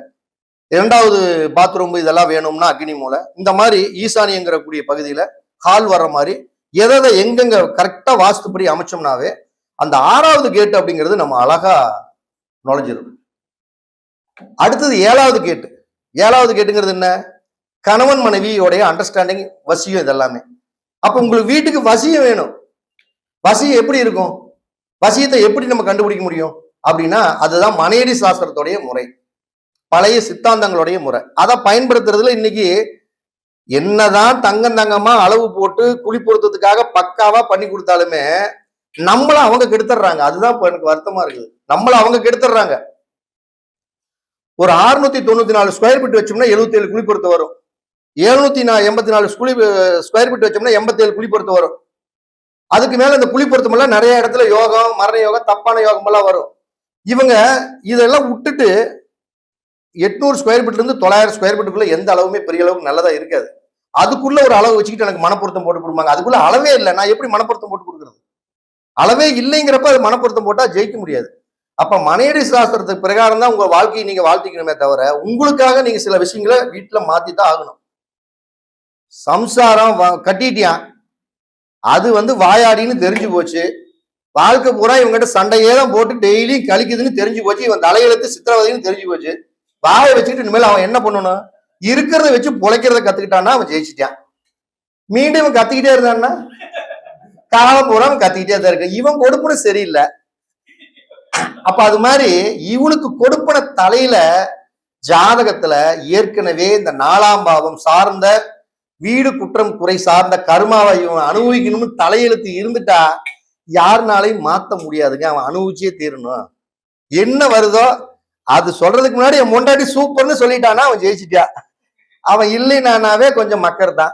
2வது பாத்ரூம் இதெல்லாம் வேணும்னா அக்னி மூலை. இந்த மாதிரி ஈசானியங்கிற கூடிய பகுதியில ஹால் வர்ற மாதிரி எதை எங்கெங்க கரெக்டா வாஸ்துப்படி அமைச்சோம்னாவே அந்த 6வது கேட்டு அப்படிங்கிறது நம்ம அழகா நுழைஞ்சிடும். அடுத்தது 7வது கேட்டு. 7வது கேட்டுங்கிறது என்ன? கணவன் மனைவியோடைய அண்டர்ஸ்டாண்டிங், வசியம், இதெல்லாமே. அப்ப உங்களுக்கு வீட்டுக்கு வசியம் வேணும். வசியம் எப்படி இருக்கும், வசியத்தை எப்படி நம்ம கண்டுபிடிக்க முடியும் அப்படின்னா அதுதான் மனையடி சாஸ்திரத்துடைய முறை, பழைய சித்தாந்தங்களுடைய முறை. அதை பயன்படுத்துறதுல இன்னைக்கு என்னதான் தங்கமா அளவு போட்டு குழி பொருத்தத்துக்காக பக்காவா பண்ணி கொடுத்தாலுமே நம்மள அவங்க கெடுத்துடுறாங்க. அதுதான் இப்ப எனக்கு வருத்தமா இருக்குது. நம்மள அவங்க கெடுத்துடுறாங்க. ஒரு 694 ஸ்கொயர் ஃபீட் வச்சோம்னா 77 குழி பொருத்த வரும். 784 ஸ்கொயர் ஃபீட் வச்சோம்னா 87 குழி பொருத்த வரும். அதுக்கு மேல இந்த குழி பொருத்தம் எல்லாம் நிறைய இடத்துல யோகம், மரண யோகம், தப்பான யோகம் எல்லாம் வரும். இவங்க இதெல்லாம் விட்டுட்டு 800 ஸ்கொயர் ஃபீட்ல இருந்து 900 ஸ்கொயர் ஃபீட்டுக்குள்ள எந்த அளவுமே பெரிய அளவுக்கு நல்லதா இருக்காது. அதுக்குள்ள ஒரு அளவு வச்சுக்கிட்டு எனக்கு மனப்பொருத்தம் போட்டு கொடுப்பாங்க. அதுக்குள்ள அளவே இல்லை, நான் எப்படி மனப்பொருத்தம் போட்டு கொடுக்குறது? அளவே இல்லைங்கிறப்ப அது மனப்பொருத்தம் போட்டா ஜெயிக்க முடியாது. அப்ப மனையடி சாஸ்திரத்துக்கு பிரகாரம் தான் உங்க வாழ்க்கையை நீங்க வாழ்த்திக்கணுமே தவிர உங்களுக்காக நீங்க சில விஷயங்களை வீட்டுல மாத்தித்தான் ஆகணும். சம்சாரம் கட்டிட்டியான், அது வாயாடின்னு தெரிஞ்சு போச்சு. வாழ்க்கை பூரா இவங்ககிட்ட சண்டையே தான் போட்டு டெய்லியும் கழிக்குதுன்னு தெரிஞ்சு போச்சு. இவன் தலையெழுத்து சித்திரவதைன்னு தெரிஞ்சு போச்சு. வாயை வச்சுக்கிட்டு இனிமேல் அவன் என்ன பண்ணணும்? இருக்கிறத வச்சு பொழைக்கிறத கத்துக்கிட்டான்னா அவன் ஜெயிச்சிட்டான். மீண்டும் இவன் கத்திக்கிட்டே இருந்தான்னா காலம் பூரா அவன் கத்திக்கிட்டே தான் இருக்க. இவன் கொடுப்பன சரியில்லை. அப்ப அது மாதிரி இவனுக்கு கொடுப்பன தலையில ஜாதகத்துல ஏற்கனவே இந்த 4ஆம் பாவம் சார்ந்த வீடு குற்றம் குறை சார்ந்த கர்மாவை இவன் அனுபவிக்கணும்னு தலையெழுத்து இருந்துட்டா யாருனாலையும் மாத்த முடியாதுங்க. அவன் அனுபவிச்சே தீரணும். என்ன வருதோ அது சொல்றதுக்கு முன்னாடி என் முண்டாடி சூப்பர்னு சொல்லிட்டானா அவன் ஜெயிச்சிட்டா. அவன் இல்லைனாவே கொஞ்சம் மக்கர் தான்.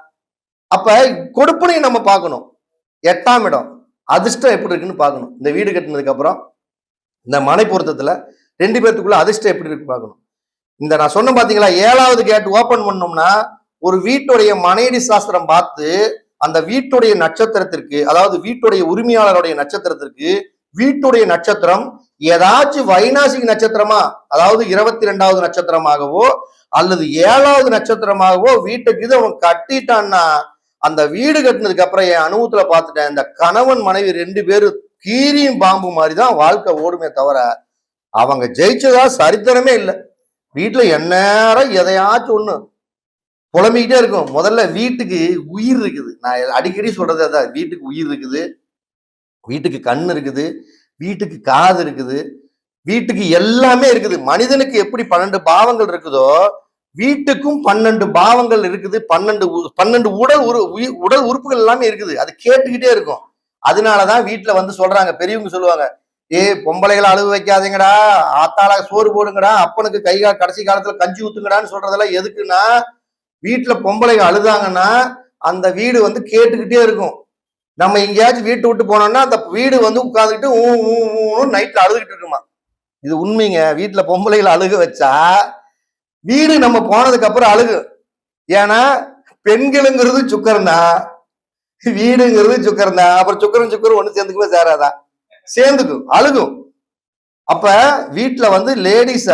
அப்ப கொடுப்பனையும் நம்ம பார்க்கணும். 8ஆம் இடம் அதிர்ஷ்டம் எப்படி இருக்குன்னு பார்க்கணும். இந்த வீடு கட்டினதுக்கு அப்புறம் இந்த மனை பொருத்தத்துல 2 பேர்த்துக்குள்ள அதிர்ஷ்டம் எப்படி இருக்கு பார்க்கணும். இந்த நான் சொன்ன பாத்தீங்களா 7வது கேட் ஓபன் பண்ணோம்னா ஒரு வீட்டுடைய மனையடி சாஸ்திரம் பார்த்து அந்த வீட்டுடைய நட்சத்திரத்திற்கு, அதாவது வீட்டுடைய உரிமையாளருடைய நட்சத்திரத்திற்கு வீட்டுடைய நட்சத்திரம் ஏதாச்சும் வைநாசிக நட்சத்திரமா, அதாவது 22வது நட்சத்திரமாகவோ அல்லது 7வது நட்சத்திரமாகவோ வீட்டுக்கு இது அவன் கட்டிட்டான்னா அந்த வீடு கட்டினதுக்கு அப்புறம் என் அனுபவத்துல பார்த்துட்டேன், இந்த கணவன் மனைவி 2 பேரும் கீரியும் பாம்பு மாதிரிதான் வாழ்க்கை ஓடுமே தவிர அவங்க ஜெயிச்சதா சரித்திரமே இல்லை. வீட்டுல எந்நேரம் எதையாச்சும் ஒண்ணு புலம்பிக்கிட்டே இருக்கும். முதல்ல வீட்டுக்கு உயிர் இருக்குது. நான் அடிக்கடி சொல்றது அதான், வீட்டுக்கு உயிர் இருக்குது, வீட்டுக்கு கண் இருக்குது, வீட்டுக்கு காது இருக்குது, வீட்டுக்கு எல்லாமே இருக்குது. மனிதனுக்கு எப்படி 12 பாவங்கள் இருக்குதோ வீட்டுக்கும் 12 பாவங்கள் இருக்குது. 12 உடல் உறுப்புகள் எல்லாமே இருக்குது. அது கேட்டுக்கிட்டே இருக்கும். அதனாலதான் வீட்டுல வந்து சொல்றாங்க, பெரியவங்க சொல்லுவாங்க, பொம்பளைகளை அழுக வைக்காதீங்கடா, ஆத்தாள சோறு போடுங்கடா, அப்பனுக்கு கடைசி காலத்துல கஞ்சி ஊத்துங்கடான்னு சொல்றதெல்லாம் எதுக்குன்னா, வீட்டுல பொம்பளைங்க அழுதாங்கன்னா அந்த வீடு வந்து கேட்டுக்கிட்டே இருக்கும். நம்ம எங்கேயாச்சும் வீட்டு விட்டு போனோம்னா அந்த வீடு வந்து உட்கார்ந்துக்கிட்டு நைட்ல அழுதுகிட்டு இருக்குமா. இது உண்மைங்க. வீட்டுல பொம்பளைகளை அழுக வச்சா வீடு நம்ம போனதுக்கு அப்புறம் அழுகு. ஏன்னா பெண்களுங்கிறது சுக்கரன் தான், வீடுங்கிறது சுக்கரன் தான். அப்புறம் சுக்கரன் ஒண்ணு சேர்ந்துக்குமே சேராதா, சேர்ந்துக்கும், அழுகும். அப்ப வீட்டுல வந்து லேடிஸ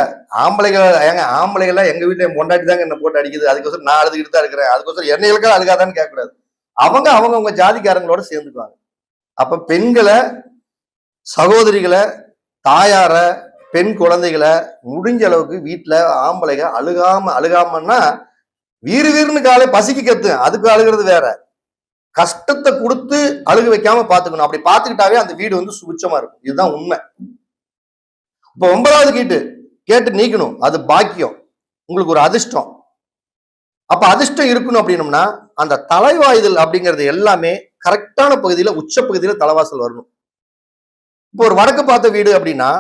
ஆம்பளைகள் எங்க வீட்டுல என் பொண்டாட்டி தாங்க என்ன போட்டு அடிக்குது, அதுக்கோசரம் நான் அழுதுகிட்டு தான் இருக்கிறேன், அதுக்கோசரம் என்னைகளுக்கா அழுகாதான்னு கேட்கக்கூடாது. அவங்க ஜாதிக்காரங்களோட சேர்ந்துக்குவாங்க. அப்ப பெண்களை, சகோதரிகளை, தாயார, பெண் குழந்தைகளை முடிஞ்ச அளவுக்கு வீட்டுல ஆம்பளைங்க அழுகாமன்னா வீறுன்னு காலை பசிக்கு கத்து, அதுக்கு அழுகிறது வேற. கஷ்டத்தை கொடுத்து அழுக வைக்காம பாத்துக்கணும். அப்படி பாத்துக்கிட்டாவே அந்த வீடு வந்து சுபிச்சமா இருக்கும். இதுதான் உண்மை. இப்ப 9வது கேட்டு நீக்கணும். அது பாக்கியம், உங்களுக்கு ஒரு அதிர்ஷ்டம். அப்ப அதிர்ஷ்டம் இருக்கணும் அப்படின்னம்னா அந்த தலைவாயுதல் அப்படிங்கிறது எல்லாமே கரெக்டான பகுதியில, உச்ச பகுதியில தலைவாசல் வரணும். இப்போ ஒரு வடக்கு பார்த்த வீடு அப்படின்னா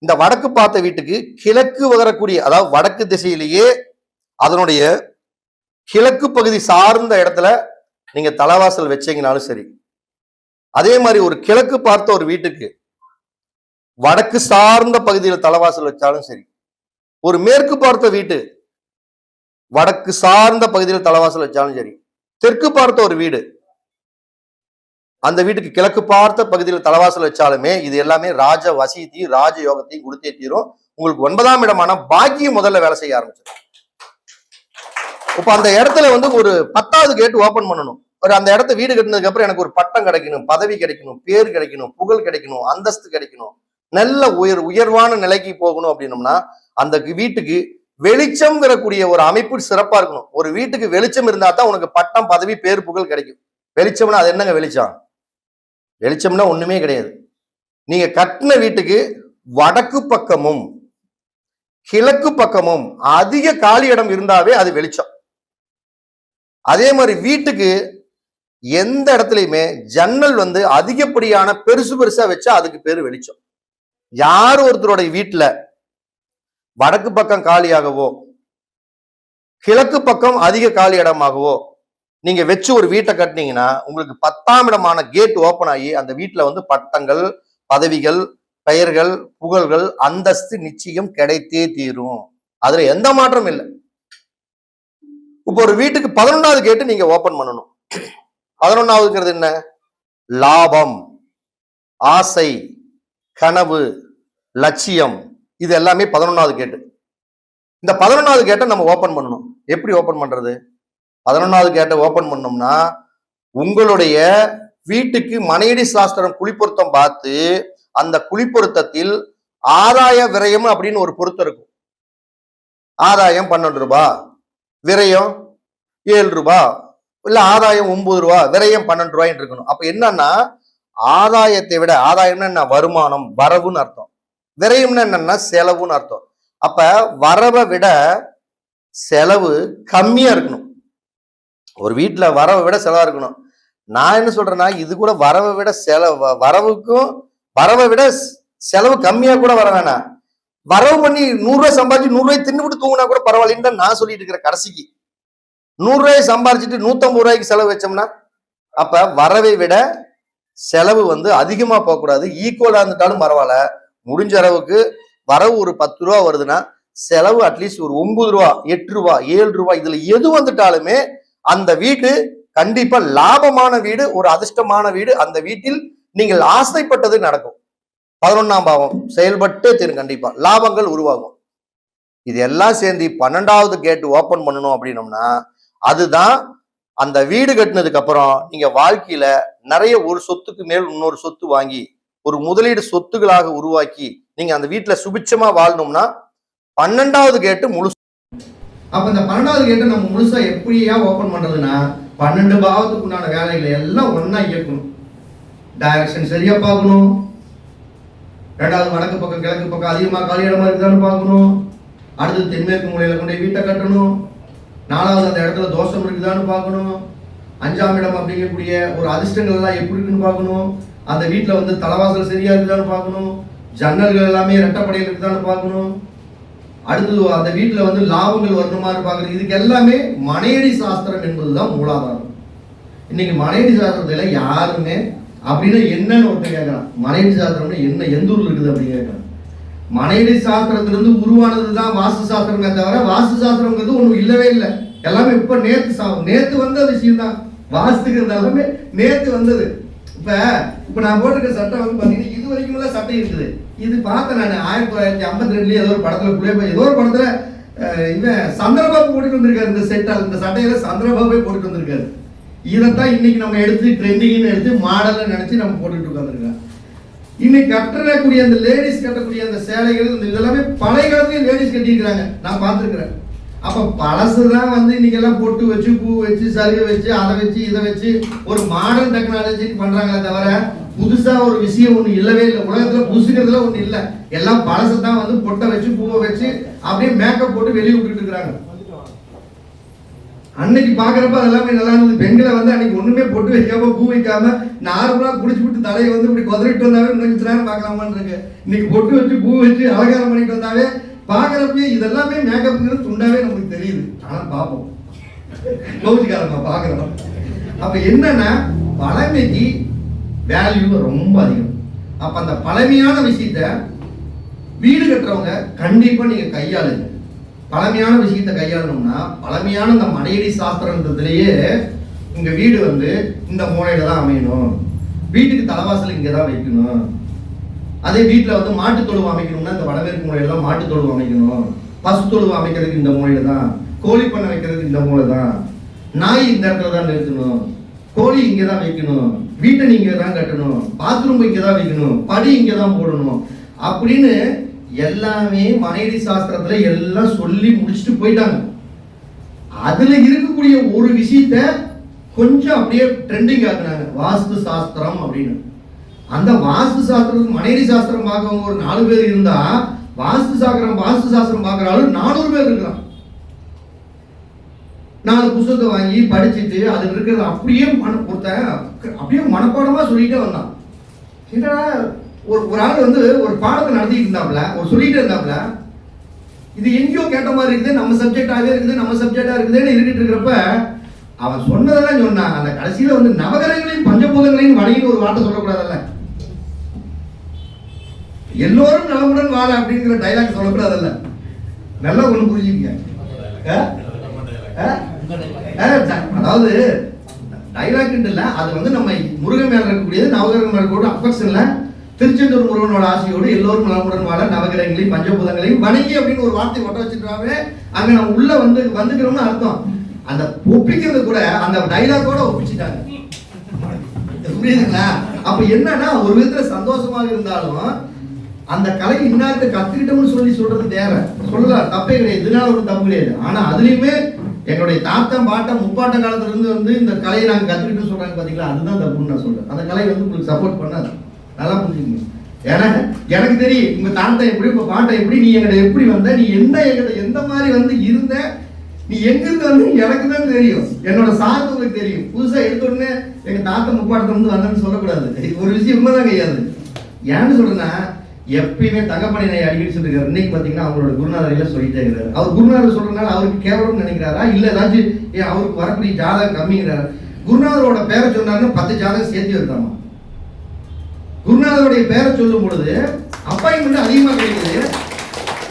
இந்த வடக்கு பார்த்த வீட்டுக்கு கிழக்கு வரக்கூடிய, அதாவது வடக்கு திசையிலேயே அதனுடைய கிழக்கு பகுதி சார்ந்த இடத்துல நீங்க தலைவாசல் வச்சீங்கனாலும் சரி. அதே மாதிரி ஒரு கிழக்கு பார்த்த ஒரு வீட்டுக்கு வடக்கு சார்ந்த பகுதியில் தலைவாசல் வச்சாலும் சரி. ஒரு மேற்கு பார்த்த வீட்டு வடக்கு சார்ந்த பகுதியில் தலைவாசல் வச்சாலும் சரி. தெற்கு பார்த்த ஒரு வீடு, அந்த வீட்டுக்கு கிழக்கு பார்த்த பகுதியில் தலைவாசல் வச்சாலுமே இது எல்லாமே ராஜ வசீதி, ராஜ யோகத்தையும் கொடுத்தே தீரும். உங்களுக்கு 9ஆம் இடமான பாக்கியம் முதல்ல வேலை செய்ய ஆரம்பிச்சிடும். இப்ப அந்த இடத்துல வந்து ஒரு 10வது கேட் ஓபன் பண்ணணும். அந்த இடத்த வீடு கட்டினதுக்கு அப்புறம் எனக்கு ஒரு பட்டம் கிடைக்கணும், பதவி கிடைக்கணும், பேர் கிடைக்கணும், புகழ் கிடைக்கணும், அந்தஸ்து கிடைக்கணும், நல்ல உயர்வான நிலைக்கு போகணும் அப்படின்னம்னா அந்த வீட்டுக்கு வெளிச்சம் கூடிய ஒரு அமைப்பு சிறப்பா இருக்கணும். ஒரு வீட்டுக்கு வெளிச்சம் இருந்தா தான் உனக்கு பட்டம், பதவி, பேர், புகழ் கிடைக்கும். வெளிச்சம்னா அது என்னங்க வெளிச்சம்? வெளிச்சம்னா ஒண்ணுமே கிடையாது. நீங்க கட்டின வீட்டுக்கு வடக்கு பக்கமும் கிழக்கு பக்கமும் அதிக காலி இடம் இருந்தாவே அது வெளிச்சம். அதே மாதிரி வீட்டுக்கு எந்த இடத்துலயுமே ஜன்னல் வந்து அதிகப்படியான பெருசா வச்சா அதுக்கு பேரு வெளிச்சம். யார் ஒருத்தருடைய வீட்டுல வடக்கு பக்கம் காலியாகவோ கிழக்கு பக்கம் அதிக காலி இடமாகவோ நீங்க வச்சு ஒரு வீட்டை கட்டினீங்கன்னா உங்களுக்கு 10ஆம் இடமான கேட் ஓபன் ஆகி அந்த வீட்டுல வந்து பட்டங்கள், பதவிகள், பெயர்கள், புகழ்கள், அந்தஸ்து நிச்சயம் கிடைத்தே தீரும். அதுல எந்த மாற்றம் இல்லை. இப்போ ஒரு வீட்டுக்கு 11வது கேட்டு நீங்க ஓபன் பண்ணணும். 11வதுங்கிறது என்ன? லாபம், ஆசை, கனவு, லட்சியம். இது எல்லாமே 11வது கேட்டு. இந்த 11வது கேட்டை நம்ம ஓபன் பண்ணணும். எப்படி ஓபன் பண்றது? 11வது கேட்டை ஓபன் பண்ணோம்னா உங்களுடைய வீட்டுக்கு மனையடி சாஸ்திரம் குழிப்பொருத்தம் பார்த்து அந்த குழிப்பொருத்தத்தில் ஆதாய விரயம் அப்படின்னு ஒரு பொருத்தம் இருக்கும். ஆதாயம் 12 ரூபாய், விரயம் 7 ரூபாய், இல்ல ஆதாயம் 9 ரூபாய், விரயம் 12 ரூபாய்ன்னு இருக்கணும். அப்ப என்னன்னா ஆதாயத்தை விட, ஆதாயம்னா என்ன? வருமானம், வரவுன்னு அர்த்தம். விரயம்னா என்னன்னா செலவுன்னு அர்த்தம். அப்ப வரவை விட செலவு கம்மியா இருக்கணும். ஒரு வீட்டுல வரவை விட செலவா இருக்கணும். நான் என்ன சொல்றேன்னா இது கூட வரவை விட வரவை விட செலவு கம்மியா கூட வர வேணாம். வரவு பண்ணி 100 ரூபாய் சம்பாதிச்சு 100 ரூபாய் தின்னுபிட்டு தூங்கினா கூட பரவாயில்லன்னு தான் நான் சொல்லிட்டு இருக்கிறேன். கடைசிக்கு 100 ரூபாய் சம்பாதிச்சுட்டு 150 ரூபாய்க்கு செலவு வச்சோம்னா அப்ப வரவை விட செலவு வந்து அதிகமா போகக்கூடாது. ஈக்குவலா இருந்துட்டாலும் பரவாயில்ல. முடிஞ்ச அளவுக்கு வரவு ஒரு 10 ரூபா வருதுன்னா செலவு அட்லீஸ்ட் ஒரு 9 ரூபா, 8 ரூபா, 7 ரூபாய், இதுல எது வந்துட்டாலுமே அந்த வீடு கண்டிப்பா லாபமான வீடு, ஒரு அதிர்ஷ்டமான வீடு. அந்த வீட்டில் நீங்கள் ஆசைப்பட்டது நடக்கும். 11ஆம் பாவம் செயல்பட்டே தீரும். கண்டிப்பா லாபங்கள் உருவாகும். இது எல்லாம் சேர்ந்து 12வது கேட் ஓபன் பண்ணணும் அப்படின்னோம்னா அதுதான் அந்த வீடு கட்டினதுக்கு அப்புறம் நீங்க வாழ்க்கையில நிறைய ஒரு சொத்துக்கு மேல் இன்னொரு சொத்து வாங்கி ஒரு முதலீடு சொத்துகளாக உருவாக்கி நீங்க அந்த வீட்டுல சுபிட்சமா வாழணும்னா 12வது கேட்டு முழு. அப்ப இந்த 12வது கேட்டை நம்ம முழுசா எப்படியா ஓபன் பண்றதுன்னா 12 பாவத்துக்கு உண்டான வேலைகளை எல்லாம் ஒன்னா இயக்கணும். டைரக்ஷன் சரியா பார்க்கணும். ரெண்டாவது வடக்கு பக்கம் கிழக்கு பக்கம் அதிகமாக காலி இடமா இருக்குதான்னு பார்க்கணும். அடுத்தது தென்மேற்கு மூலையில கொண்டு வீட்டை கட்டணும். நாலாவது அந்த இடத்துல தோஷம் இருக்குதான்னு பார்க்கணும். அஞ்சாம் இடம் அப்படிங்கக்கூடிய ஒரு அதிர்ஷ்டங்கள் எல்லாம் எப்படி இருக்குன்னு பார்க்கணும். அந்த வீட்டில் வந்து தலைவாசல் சரியா இருக்குதான்னு பார்க்கணும். ஜன்னல்கள் எல்லாமே ரெட்டப்படையில் இருக்குதான்னு பார்க்கணும். அடுத்தது அந்த வீட்டில் வந்து லாபங்கள் வரணுமான்னு பார்க்கணும். இதுக்கு எல்லாமே மனையடி சாஸ்திரம் என்பதுதான் மூலாதாரம். இன்னைக்கு மனையடி சாஸ்திரத்துல யாருமே அப்படின்னு என்னன்னு ஒருத்தர் கேட்கறான். மனையடி சாஸ்திரம்னு என்ன, எந்த ஊர்ல இருக்குது அப்படின்னு கேட்கறான். மனையடி சாஸ்திரத்திலிருந்து உருவானது தான் வாஸ்து சாஸ்திரமே தவிர வாஸ்து சாஸ்திரங்கிறது ஒன்றும் இல்லவே இல்லை. எல்லாமே இப்ப நேத்து வந்த விஷயம் தான். வாஸ்துங்கிறது எல்லாமே நேத்து வந்தது. இப்ப நான் போட்டிருக்க சட்டம் வந்து பாத்தீங்கன்னா இது வரைக்கும் சட்டம் இருக்குது. இது பார்த்தேன் நான் 1952 ஏதோ ஒரு படத்துல ஏதோ ஒரு படத்துல இவன் சந்திரபாபு போட்டுட்டு வந்திருக்காரு. இந்த செட்டால் இந்த சட்டையில சந்திரபாபே போட்டுட்டு வந்திருக்காரு. இதைத்தான் இன்னைக்கு நம்ம எடுத்து ட்ரெண்டிங்னு எடுத்து மாடல்னு நினைச்சு நம்ம போட்டுட்டு உட்காந்துருக்கோம். இன்னைக்கு கட்டக்கூடிய அந்த லேடிஸ் கட்டக்கூடிய அந்த சேலைகள் இதெல்லாமே பழைய காலத்துலயும் லேடிஸ் கட்டியிருக்கிறாங்க, நான் பார்த்துருக்கிறேன். அப்ப பழசுதான் வந்து இன்னைக்கு எல்லாம் பொட்டு வச்சு பூ வச்சு சலுகை வச்சு அதை வச்சு இதை வச்சு ஒரு மாடர்ன் டெக்னாலஜி பண்றாங்களே தவிர புதுசா ஒரு விஷயம் ஒண்ணு இல்லவே இல்லை. உலகத்துல புதுசுங்கிறதுல ஒண்ணு இல்லை. எல்லாம் பழசுதான் வந்து பொட்டை வச்சு பூவை வச்சு அப்படியே மேக்கப் போட்டு வெளியே விட்டுட்டு இருக்கிறாங்க. அன்னைக்கு பாக்குறப்ப அதெல்லாமே நல்லா இருந்தது. பெண்களை வந்து அன்னைக்கு ஒண்ணுமே பொட்டு வைக்காம பூ வைக்காம நார்மலா குடிச்சு விட்டு தலையை வந்து இப்படி குதிரிட்டு வந்தாவே கொஞ்ச நேரம் பார்க்கலாமான்னு இருக்கு. இன்னைக்கு பொட்டு வச்சு பூ வச்சு அலங்காரம் பண்ணிட்டு வந்தாவே பாக்குறப்ப இதெல்லாமே மேக்கப்ங்கிறது துண்டாவே நமக்கு தெரியுது. ஆனா பார்ப்போம் கௌசிக்காரமா பாக்குறோம். அப்ப என்னன்னா பழமைக்கு வேல்யூ ரொம்ப அதிகம். அப்ப அந்த பழமையான விஷயத்த வீடு கட்டுறவங்க கண்டிப்பா நீங்க கையாளுங்க. பழமையான விஷயத்தை கையாளணும்னா பழமையான இந்த மனையடி சாஸ்திரன்றதுலயே உங்க வீடு வந்து இந்த மூலையில தான் அமையணும், வீட்டுக்கு தலைவாசல் இங்கே தான் வைக்கணும். அதே வீட்டில் வந்து மாட்டு தொழுவு அமைக்கணும்னா இந்த வடமேற்கு மூலையில தான் மாட்டு தொழுவு அமைக்கணும், பசு தொழுவு அமைக்கிறதுக்கு இந்த மூலையில தான், கோழி பண்ணை வைக்கிறதுக்கு இந்த மூலை தான், நாய் இந்த இடத்துல தான் நிறுத்தணும், கோழி இங்கே தான் வைக்கணும், வீட்டை நீங்க தான் கட்டணும், பாத்ரூம் இங்கே தான் வைக்கணும், படி இங்கே தான் போடணும் அப்படின்னு எல்லாமே மனையடி சாஸ்திரத்துல எல்லாம் சொல்லி முடிச்சுட்டு போயிட்டாங்க. அதுல இருக்கக்கூடிய ஒரு விஷயத்த கொஞ்சம் அப்படியே ட்ரெண்டிங் ஆக்குனாங்க, வாஸ்து சாஸ்திரம் அப்படின்னு. அந்த வாஸ்து சாஸ்திரம் மனையடி சாஸ்திரம் பார்க்கவங்க ஒரு 4 பேர் இருந்தா வாஸ்து சாஸ்திரம் பார்க்கிற ஆளு 400 பேர் இருக்கலாம். 4 புத்தகத்தை வாங்கி படிச்சுட்டு அதுல இருக்கிறது அப்படியே அப்படியே மனப்பாடமா சொல்லிட்டே வந்தான். ஒரு ஆள் வந்து ஒரு பாடத்தை நடத்திட்டு இருந்தாப்ல, ஒரு சொல்லிட்டு இருந்தாப்ல, இது எங்கேயோ கேட்ட மாதிரி இருக்குது, நம்ம சப்ஜெக்டாகவே இருக்குதுன்னு இருக்கிட்டு இருக்கிறப்ப அவன் சொன்னதெல்லாம் சொன்னான். அந்த கடைசியில வந்து நவகிரகங்களையும் பஞ்சபூதங்களையும் வணங்கின்னு ஒரு வார்த்தை சொல்லக்கூடாதுல்ல, எல்லோரும் நலமுடன் வாழ அப்படிங்கிற டைலாக் சொல்லக்கூடாதுல்ல. நல்லா ஒண்ணு புரிஞ்சுக்க. அதாவது டைலாக் இல்ல, அது வந்து நம்ம முருகன் மேல இருக்கக்கூடியது, நவகிரகம் மேல இருக்கக்கூடிய அஃபெக்ஷன்ல திருச்செந்தூர் முருகனோட ஆசையோடு எல்லோரும் நலமுடன் வாழ நவகிரகங்களையும் பஞ்சபூதங்களையும் வணங்கி அப்படின்னு ஒரு வார்த்தை ஒட்ட வச்சுட்டாங்க. அங்க நம்ம உள்ள வந்துக்கிறோம்னு அர்த்தம். அந்த ஒப்பிக்கிறது கூட அந்த டைலாக்கோட ஒப்பிச்சுட்டாங்க, புரியுதுங்களா? அப்ப என்னன்னா ஒரு விதத்துல சந்தோஷமாக இருந்தாலும் அந்த கலை இன்னாருக்கு கத்துக்கிட்டோம்னு சொல்றது வேற, சொல்லலாம், தப்பே கிடையாது, இதனால ஒரு தப்பு கிடையாது. ஆனா அதுலயுமே எங்களுடைய தாத்தம் பாட்டம் முப்பாட்ட காலத்துல இருந்து வந்து இந்த கலையை நாங்க கத்துக்கிட்டு சொல்றாங்க பாத்தீங்களா, அதுதான் தப்புன்னு நான் சொல்றேன். அந்த கலை வந்து உங்களுக்கு சப்போர்ட் பண்ணாது, நல்லா புரிஞ்சுக்கங்க. ஏன்னா எனக்கு தெரியும் உங்க தாத்தா எப்படி, உங்க பாட்டை எப்படி, நீ எங்கிட்ட எப்படி வந்த, நீ எங்கிட்ட எந்த மாதிரி வந்து இருந்த, நீ எங்கிருந்து வந்து எனக்கு தான் தெரியும், என்னோட சார்ந்து உங்களுக்கு தெரியும். புதுசா எடுத்த உடனே எங்க தாத்தா முப்பாட்டத்தை வந்து வந்தேன்னு சொல்லக்கூடாது. ஒரு விஷயம் உண்மைதான் கிடையாது. ஏன்னு சொல்றேன்னா எப்பயுமே தங்கப்பணி அடிக்கடி சொல்லிருக்காரு. இன்னைக்கு பாத்தீங்கன்னா அவங்களோட குருநாதரையில சொல்லிட்டே இருக்கிறாரு. அவர் குருநாதர் சொல்றதுனால அவருக்கு கேவலம் நினைக்கிறாரா இல்ல ஏதாச்சும் அவருக்கு வரக்கூடிய ஜாதகம் கம்மிங்கிறாரு. குருநாதரோட பேரை சொன்னாருன்னு 10 ஜாதகம் சேர்த்து வருதாமா. குருநாதருடைய பேரை சொல்லும் பொழுது அப்பாயின்மெண்ட் அதிகமா கிடைக்குது.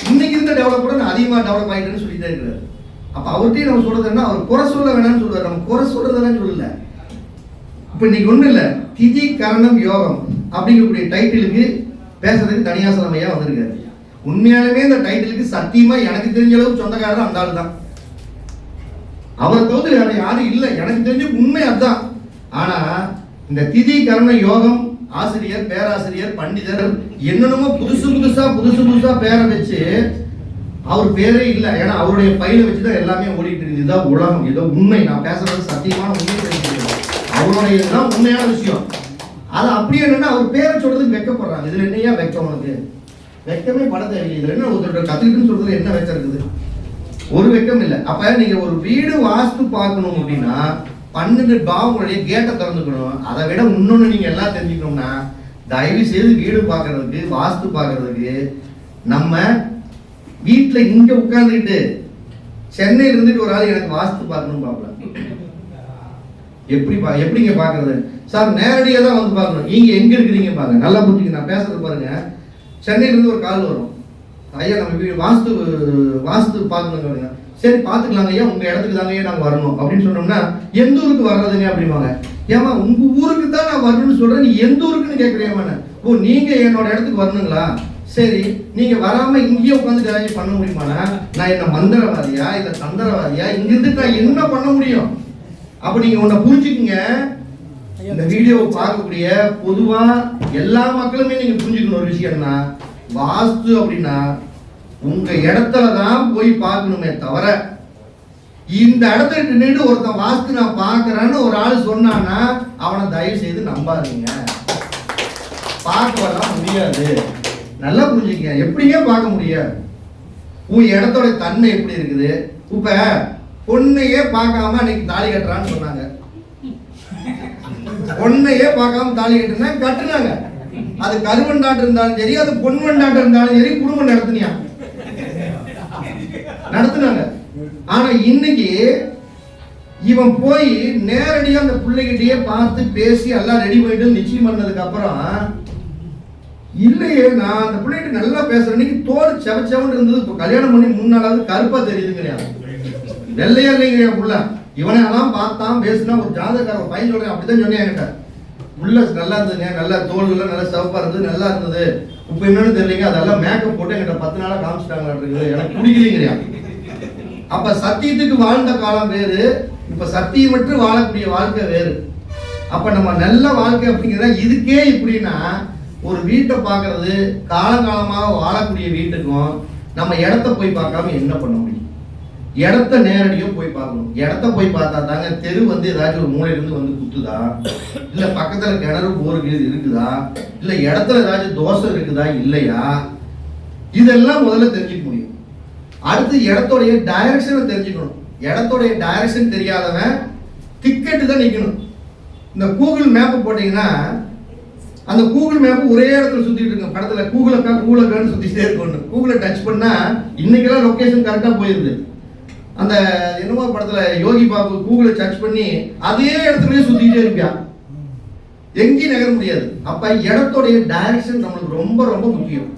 இன்னைக்கு இருந்த டெவலப் அதிகமா டெவலப் ஆயிட்டுன்னு சொல்லிட்டே இருக்கிறாரு. அப்ப அவர்கிட்டயும் நம்ம சொல்றதுன்னா அவர் குறை சொல்ல வேணாம்னு சொல்றாரு, நம்ம குறை சொல்றதெல்லாம் சொல்லல. இப்ப இன்னைக்கு ஒண்ணு இல்ல, திதி கரணம் யோகம் அப்படிங்கக்கூடிய டைட்டிலுக்கு பேசுறதுக்கு தனியாசலம் ஐயா வந்திருக்காரு. உண்மையாலுமே இந்த டைட்டிலுக்கு சத்தியமா எனக்கு தெரிஞ்ச அளவுக்கு சொந்தக்காரர் அந்த ஆளு தான். அவரை தவிர வேற யாரும் இல்லை, எனக்கு தெரிஞ்ச உண்மை அதுதான். ஆனா இந்த திதி கரண யோகம் ஆசிரியர், பேராசிரியர், பண்டிதர் என்னென்னமோ புதுசா பேரை வச்சு அவர் பேரே இல்லை. ஏன்னா அவருடைய பையில வச்சுதான் எல்லாமே ஓடிட்டு இருக்குது. இதுதான் உலகம், ஏதோ உண்மை. நான் பேசுறது சத்தியமான உண்மை தெரிஞ்சுக்கிறேன். அவருடைய இதுதான் உண்மையான விஷயம். அது அப்படியே என்னன்னா அவர் பேரை சொல்றதுக்கு வெக்கப்படுறாங்க. இதுல என்னையா வெக்கம் உனக்கு? வெக்கமே பட தேவையில்லை. இதுல என்ன ஒருத்தர் கத்துக்கிட்டுன்னு சொல்றது என்ன வெக்கம் இருக்குது? ஒரு வெக்கம் இல்லை. அப்ப நீங்க ஒரு வீடு வாஸ்து பார்க்கணும் அப்படின்னா 12 பாவங்களுடைய கேட்டை திறந்துக்கணும். அதை விட இன்னொன்னு நீங்க எல்லாம் தெரிஞ்சுக்கணும்னா தயவு செய்து வீடு பார்க்கறதுக்கு வாஸ்து பார்க்கறதுக்கு நம்ம வீட்டுல இங்க உட்கார்ந்துட்டு சென்னையில இருந்துட்டு ஒரு ஆள் எனக்கு வாஸ்து பார்க்கணும் பார்க்கலாம். எப்படிங்க பாக்குறது? சார் நேரடியா தான் வந்து பார்க்கணும். நீங்க எங்க இருக்கிறீங்க பாருங்க, நல்லா புரிஞ்சுங்க. நான் பேசுறது பாருங்க. சென்னையில இருந்து ஒரு கால் வரும், ஐயா நம்ம வாஸ்து பார்க்கணுங்க. சரி பார்த்துக்கலாங்க ஐயா, உங்க இடத்துக்கு தாங்க ஐயா நாங்க வரணும் அப்படின்னு சொன்னோம்னா எந்த ஊருக்கு வர்றதுங்க அப்படிம்பாங்க. ஏமா உங்க ஊருக்கு தான் நான் வரணும்னு சொல்றேன், நீ எந்த ஊருக்குன்னு கேட்கறியாமா? ஓ நீங்க என்னோட இடத்துக்கு வரணுங்களா? சரி நீங்க வராம இங்கேயே உட்காந்து ஏதாச்சும் பண்ண முடியுமாண்ணா? நான் என்ன மந்திரவாதியா இல்ல தந்திரவாதியா? இங்க இருந்து நான் என்ன பண்ண முடியும்? அப்ப நீங்க ஒன்ன புரிஞ்சுக்குங்க. இந்த வீடியோவை பார்க்கக்கூடிய பொதுவா எல்லா மக்களுமே நீங்க புரிஞ்சுக்கணும் ஒரு விஷயம்னா, வாஸ்து அப்படின்னா உங்க இடத்துல தான் போய் பார்க்கணுமே தவிர இந்த இடத்துல நின்று ஒருத்தன் வாஸ்து நான் பார்க்கறேன்னு ஒரு ஆள் சொன்னான்னா அவனை தயவு செய்து நம்பாதீங்க. பார்க்கலாம் முடியாது. நல்லா புரிஞ்சுக்கங்க. எப்படியே பார்க்க முடியாது. உன் இடத்தோட தன்மை எப்படி இருக்குது? இப்ப பொண்ணையே பார்க்காம அன்னைக்கு தாலி கட்டுறான்னு சொன்னாங்க. பொண்ணையே பார்க்காம தாலி கட்டுனாங்க. அது கருவண்டாட்டு இருந்தாலும் சரி, அது பொன்வண்டாட்டு இருந்தாலும் சரி, குடும்பம் நடத்துனாங்க. ஆனா இன்னைக்கு இவன் போய் நேரடியா அந்த பிள்ளைகிட்டயே பார்த்து பேசி எல்லாம் ரெடி பண்ணிட்டு நிச்சயம் பண்ணதுக்கு அப்புறம் இல்லையே நான் அந்த பிள்ளைகிட்ட நல்லா பேசுறேன், தோல் செவச்சவன் இருந்தது, இப்போ கல்யாணம் பண்ணி 3 நாளாவது கருப்பா தெரியுதுங்க. வெள்ளையா இல்லைங்க புள்ள. இவனை எல்லாம் பார்த்தான் பேசினா ஒரு ஜாதகார பையன் சொல்றேன் அப்படித்தான் சொன்னேன் என்கிட்ட. உள்ள நல்லா இருந்ததுங்க, நல்லா தோல்கள் நல்லா சிவப்பா இருந்தது, நல்லா இருந்தது. இப்ப என்னன்னு தெரியலீங்க, அதெல்லாம் மேக்கப் போட்டு என்கிட்ட 10 நாளா காமிச்சிட்டாங்க, எனக்கு பிடிக்கலைங்க. அப்ப சத்தியத்துக்கு வாழ்ந்த காலம் வேறு, இப்ப சத்தியமற்று வாழக்கூடிய வாழ்க்கை வேறு. அப்ப நம்ம நல்ல வாழ்க்கை அப்படிங்கிறத இதுக்கே இப்படின்னா ஒரு வீட்டை பார்க்கறது காலங்காலமாக வாழக்கூடிய வீட்டுக்கும் நம்ம இடத்த போய் பார்க்காம என்ன பண்ண முடியும்? இடத்த நேரடியும் போய் பார்க்கணும். இடத்த போய் பார்த்தா தாங்க தெரு வந்து ஏதாச்சும் ஒரு மூலையிலிருந்து வந்து குத்துதா, இல்ல பக்கத்துல கிணறு போருக்கு இருக்குதா, இல்ல இடத்துல ஏதாச்சும் தோசை இருக்குதா இல்லையா, இதெல்லாம் முதல்ல தெரிஞ்சுக்க முடியும். அடுத்து இடத்தோடைய டைரக்ஷனை தெரிஞ்சுக்கணும். இடத்தோடைய டைரக்ஷன் தெரியாதவன் டிக்கெட்டு தான் நிற்கணும். இந்த கூகுள் மேப்பு போட்டீங்கன்னா அந்த கூகுள் மேப் ஒரே இடத்துல சுத்திட்டு இருக்கு. படத்துல கூகுளக்கான்னு சுத்திட்டே இருக்கணும். கூகுளை டச் பண்ணா இன்னைக்கெல்லாம் லொகேஷன் கரெக்டா போயிருது. அந்த என்னமோ படத்துல யோகி பாபு கூகுளை டச் பண்ணி அதே இடத்துலயே சுத்திட்டே இருப்பான், எங்கேயும் நகர முடியாது. அப்ப இடத்தோடைய டைரக்ஷன் நம்மளுக்கு ரொம்ப ரொம்ப முக்கியம்.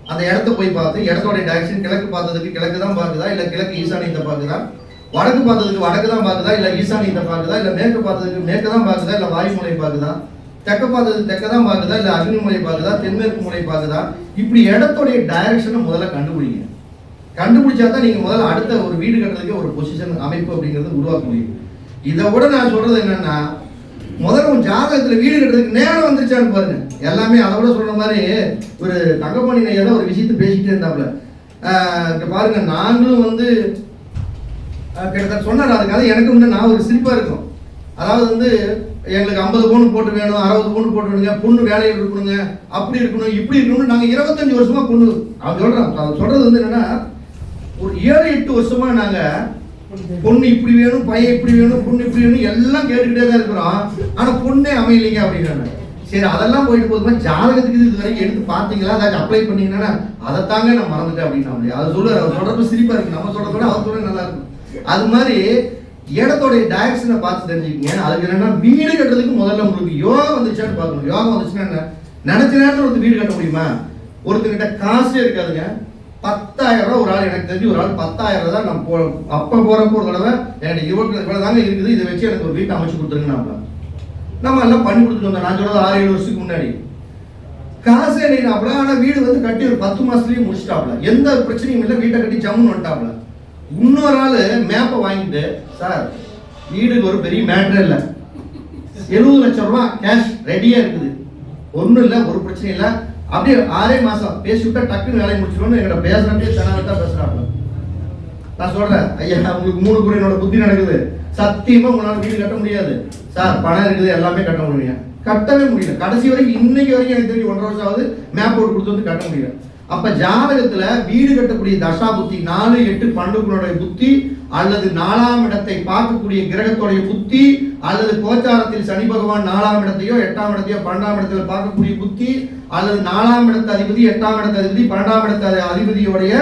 அந்த இடத்த போய் பார்த்து இடத்தோடைய டைரக்ஷன் கிழக்கு பார்த்ததுக்கு கிழக்கு தான் பார்க்குதா, இல்ல கிழக்கு ஈசானியத்தை பார்க்குதா, வடக்கு பார்த்ததுக்கு வடக்கு தான் பார்க்குதா, இல்ல ஈசானியத்தை பார்க்குதா, இல்ல மேற்கு பார்த்ததுக்கு மேற்கு தான் பார்க்குதா, இல்ல வாயுமலை பார்க்குதா, தெற்க பார்த்தது தெற்க தான் பார்க்குதா, இல்ல அக்னிமலை பார்க்குதா, தென்மேற்கு மலை பார்க்குதா. இப்படி இடத்தோடைய டைரக்ஷனை முதல்ல கண்டுபிடிங்க. கண்டுபிடிச்சா தான் நீங்க முதல்ல அடுத்த ஒரு வீடு கட்டுறதுக்கு ஒரு பொசிஷன் அமைப்பு அப்படிங்கிறது உருவாக்க முடியும். இதை விட நான் சொல்றது என்னன்னா, முதல்ல உன் ஜாதகத்துல வீடு கட்டுறதுக்கு நேரம் வந்துருச்சான்னு பாருங்க. எல்லாமே அதை விட சொல்ற மாதிரி ஒரு தங்கமணி ஏதோ ஒரு விஷயத்த பேசிக்கிட்டே இருந்தாப்புல. பாருங்க நாங்களும் வந்து கிட்டத்தட்ட சொன்னார். அதுக்காக எனக்கு வந்து நான் ஒரு சிரிப்பா இருக்கும். அதாவது வந்து எங்களுக்கு 50 பவுன் போட்டு வேணும், 60 பவுன் போட்டு வேணுங்க, பொண்ணு வேலையில் இருக்கணுங்க, அப்படி இருக்கணும் இப்படி இருக்கணும். நாங்கள் 25 வருஷமா பொண்ணு அவன் சொல்றோம். அவன் சொல்றது வந்து என்னன்னா, ஒரு 7-8 வருஷமா நாங்க பொண்ணு இப்படி வேணும், பையன் இப்படி வேணும், பொண்ணு இப்படி வேணும் எல்லாம் கேட்டுக்கிட்டே தான் இருக்கிறோம். ஆனா பொண்ணே அமையலைங்க அப்படின்னாங்க. சரி அதெல்லாம் போயிட்டு போதுமா, ஜாதகத்துக்கு இது வரைக்கும் எடுத்து பார்த்தீங்களா, அதாச்சும் அப்ளை பண்ணீங்கன்னா அதை தாங்க நான் மறந்துட்டேன் அப்படின்னா அது சொல்ல அவர் சொல்றப்ப சிரிப்பா இருக்கு. நம்ம சொல்றதோட அவர் சொல்ற நல்லா இருக்கும். அது மாதிரி இடத்தோடைய டைரக்ஷனை பார்த்து தெரிஞ்சுக்கங்க. அதுக்கு என்னன்னா வீடு கட்டுறதுக்கு முதல்ல உங்களுக்கு யோகம் வந்துச்சான்னு பார்க்கணும். யோகம் வந்துச்சுன்னா என்ன, நினைச்ச நேரத்தில் ஒரு வீடு கட்ட முடியுமா? ஒருத்தர்கிட்ட காசே இருக்காதுங்க. 10,000 ரூபா ஒரு ஆள், எனக்கு தெரிஞ்சு ஒரு ஆள் 10,000 தான் நான் அப்போ போறப்போ ஒரு தடவை என்கிட்ட இவ்வளோ தாங்க இருக்குது, இதை வச்சு எனக்கு ஒரு வீட்டை அமைச்சு கொடுத்துருங்க. நம்ம எல்லாம் பண்ணி கொடுத்துட்டு வந்தோம். நான் சொல்றது 6-7 வருஷத்துக்கு முன்னாடி. காசு என்னைனாப்ல, ஆனால் வீடு வந்து கட்டி ஒரு 10 மாசத்துலயும் முடிச்சிட்டாப்ல. எந்த பிரச்சனையும் இல்லை, வீட்டை கட்டி ஜம்முன்னு வந்துட்டாப்ல. இன்னொரு ஆள் மேப்பை வாங்கிட்டு, சார் வீடுக்கு ஒரு பெரிய மேட்டர் இல்லை, 70 லட்சம் ரூபா கேஷ் ரெடியா இருக்குது, ஒன்றும் இல்லை, ஒரு பிரச்சனை இல்லை, அப்படியே 6 மாசம் பேசிவிட்டா டக்குன்னு வேலையை முடிச்சிடணும்னு எங்கிட்ட பேசுறப்பே தனவத்தான் பேசுறாங்க. நான் சொல்றேன், ஐயா உங்களுக்கு 3 கூட என்னோட புத்தி நடக்குது, சத்தியமா உங்களால வீடு கட்ட முடியாது சார். பணம் இருக்குது, எல்லாமே கட்ட முடியும். கட்டவே முடியல. கடைசி வரைக்கும் இன்னைக்கு வரைக்கும் எனக்கு தெரிஞ்சு 1.5 வருஷம் ஆகுது மேப் போட்டு கொடுத்து வந்து கட்ட முடியல. அப்ப ஜாதகத்துல வீடு கட்டக்கூடிய தசா புத்தி 4, 8, 12 புத்தி அல்லது 4ஆம் இடத்தை பார்க்கக்கூடிய கிரகத்தோடைய புத்தி அல்லது கோச்சாரத்தில் சனி பகவான் 4ஆம் இடத்தையோ 8ஆம் இடத்தையோ 12ஆம் இடத்தில் பார்க்கக்கூடிய புத்தி அல்லது 4ஆம் இடத்து அதிபதி 8ஆம் இடத்து அதிபதி 12ஆம் இடத்து அதிபதியோடைய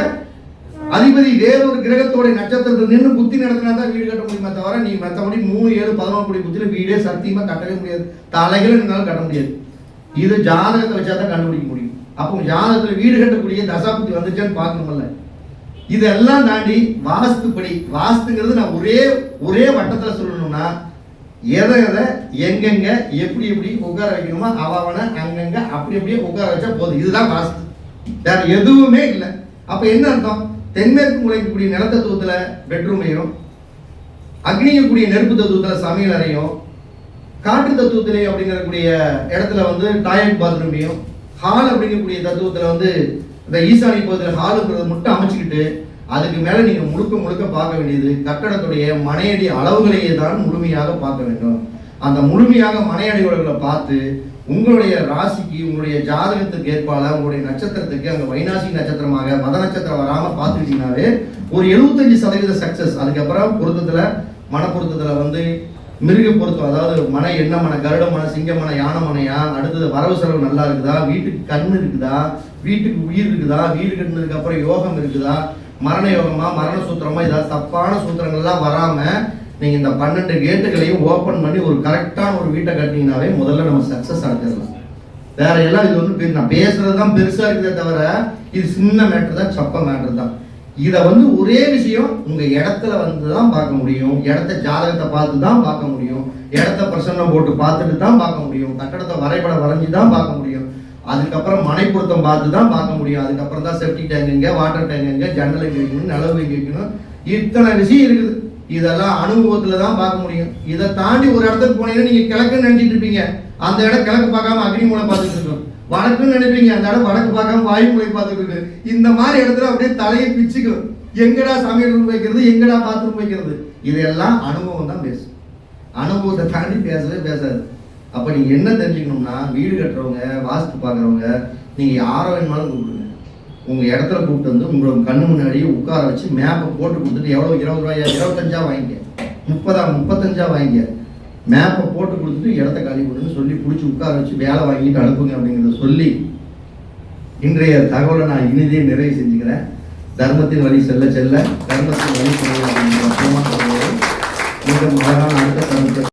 அதிபதி வேறொரு கிரகத்தோட நட்சத்திரத்தில் நின்று புத்தி நடத்தினா தான் வீடு கட்ட முடியுமே தவிர நீ மற்றபடி 3, 7, 11 கோடி புத்தியில வீடே சத்தியமா கட்டவே முடியாது. தலைகளை என்னாலும் கட்ட முடியாது. இது ஜாதகத்தை வச்சாதான் கண்டுபிடிக்க முடியும். அப்போ ஜாதகத்துல வீடு கட்டக்கூடிய தசா புத்தி வந்துச்சான்னு பார்க்கணும்ல. இதெல்லாம் தாண்டி வாஸ்துப்படி, வாஸ்துங்கிறது நான் ஒரே வட்டத்துல சொல்லணும்னா எதை எங்கெங்க எப்படி உட்கார வைக்கணுமா அவனை அங்கங்க அப்படியே உட்கார வச்சா போதும். இதுதான் வாஸ்து, வேற எதுவுமே இல்லை. அப்ப என்ன அர்த்தம்? தென்மேற்கு மூலைக்கூடிய நிலத்தத்துவத்துல பெட்ரூமையும், அக்னியக்கூடிய நெருப்பு தத்துவத்துல சமையல் அறையும், காற்று தத்துவத்திலே அப்படிங்கக்கூடிய இடத்துல வந்து டாய்லெட் பாத்ரூமையும், ஹால் அப்படிங்கக்கூடிய தத்துவத்துல வந்து இந்த ஈசானி பகுதியில் ஹாலுங்கிறத மட்டும் அமைச்சுக்கிட்டு அதுக்கு மேல நீங்க முழுக்க பார்க்க வேண்டியது கட்டடத்துடைய மனையடி அளவுகளையே தான் முழுமையாக பார்க்க வேண்டும். அந்த முழுமையாக மனையடிகளை பார்த்து உங்களுடைய ராசிக்கு உங்களுடைய ஜாதகத்துக்கு ஏற்பால உங்களுடைய நட்சத்திரத்துக்கு அங்கே வைநாசி நட்சத்திரமாக மத நட்சத்திரம் வராமல் பார்த்துக்கிட்டீங்கன்னாவே ஒரு 75% சக்சஸ். அதுக்கப்புறம் பொருத்தத்துல மன பொருத்தத்துல வந்து மிருக பொருத்தம், அதாவது மனை என்ன மனை, கருட மனை, சிங்க மனை, யானை மனையா, அடுத்தது வரவு செலவு நல்லா இருக்குதா, வீட்டுக்கு கண்ணு இருக்குதா, வீட்டுக்கு உயிர் இருக்குதா, வீடு கட்டினதுக்கு அப்புறம் யோகம் இருக்குதா, மரண யோகமா மரண சூத்திரமா, ஏதாவது தப்பான சூத்திரங்கள்லாம் வராம நீங்க இந்த 12 கேட்டுகளையும் ஓபன் பண்ணி ஒரு கரெக்டான ஒரு வீட்டை கட்டினீங்கன்னாவே முதல்ல நம்ம சக்சஸ் ஆகிடலாம். வேற எல்லாம் இது வந்து நான் பேசுறதுதான் பெருசா இருக்குதே தவிர இது சின்ன மேட்டர் தான், சப்ப மேட்டர் தான். இதை வந்து ஒரே விஷயம் உங்க இடத்துல வந்து தான் பார்க்க முடியும். இடத்த ஜாதகத்தை பார்த்து தான் பார்க்க முடியும். இடத்த பிரசன்னம் போட்டு பார்த்துட்டு தான் பார்க்க முடியும். கட்டடத்தை வரைபடம் வரைஞ்சி தான் பார்க்க முடியும். அதுக்கப்புறம் மனை பொருத்தம் பார்த்து தான் பார்க்க முடியும். அதுக்கப்புறம் தான் செப்டிக் டேங்க் எங்க, வாட்டர் டேங்க் எங்க, ஜன்னல் எங்க வைக்கணும், நிலவு எங்க வைக்கணும், இத்தனை விஷயம் இருக்குது. இதெல்லாம் அனுபவத்துல தான் பார்க்க முடியும். இதை தாண்டி ஒரு இடத்துக்கு போனீங்கன்னா நீங்க கிழக்குன்னு நினைச்சிட்டு இருப்பீங்க, அந்த இடம் கிழக்கு பார்க்காம அக்னி மூலம் பார்த்துட்டு இருக்கோம். வடக்குன்னு நினைப்பீங்க, அந்த இடம் வடக்கு பார்க்காம வாயு மூலை பார்த்துட்டு இருக்கு. இந்த மாதிரி இடத்துல அப்படியே தலையை பிச்சுக்கும். எங்கடா சமையல் ரூம் வைக்கிறது, எங்கடா பாத்ரூம் வைக்கிறது, இதெல்லாம் அனுபவம் தான் பேசும். அனுபவத்தை தாண்டி பேசவே பேசாது. அப்ப நீங்க என்ன தெரிஞ்சுக்கணும்னா, வீடு கட்டுறவங்க, வாஸ்து பார்க்குறவங்க, நீங்க யாரோ வேணுமாலும் கூப்பிடுங்க. உங்க இடத்துல கூப்பிட்டு வந்து உங்களோட கண்ணு முன்னாடியே உட்கார வச்சு மேப்பை போட்டு கொடுத்துட்டு எவ்வளோ 20 ரூபாயா 25 வாங்கிக்க, 30 35 வாங்கிக்க, மேப்பை போட்டு கொடுத்துட்டு இடத்த காலி கொடுன்னு சொல்லி பிடிச்சி உட்கார வச்சு வேலை வாங்கிட்டு அனுப்புங்க அப்படிங்கிறத சொல்லி இன்றைய தகவலை நான் இனிதே நிறைவு செஞ்சுக்கிறேன். தர்மத்தின் வழி செல்ல செல்ல தர்மத்தின் வழி செல்ல அப்படிங்கிற மிக அழகான அடுத்த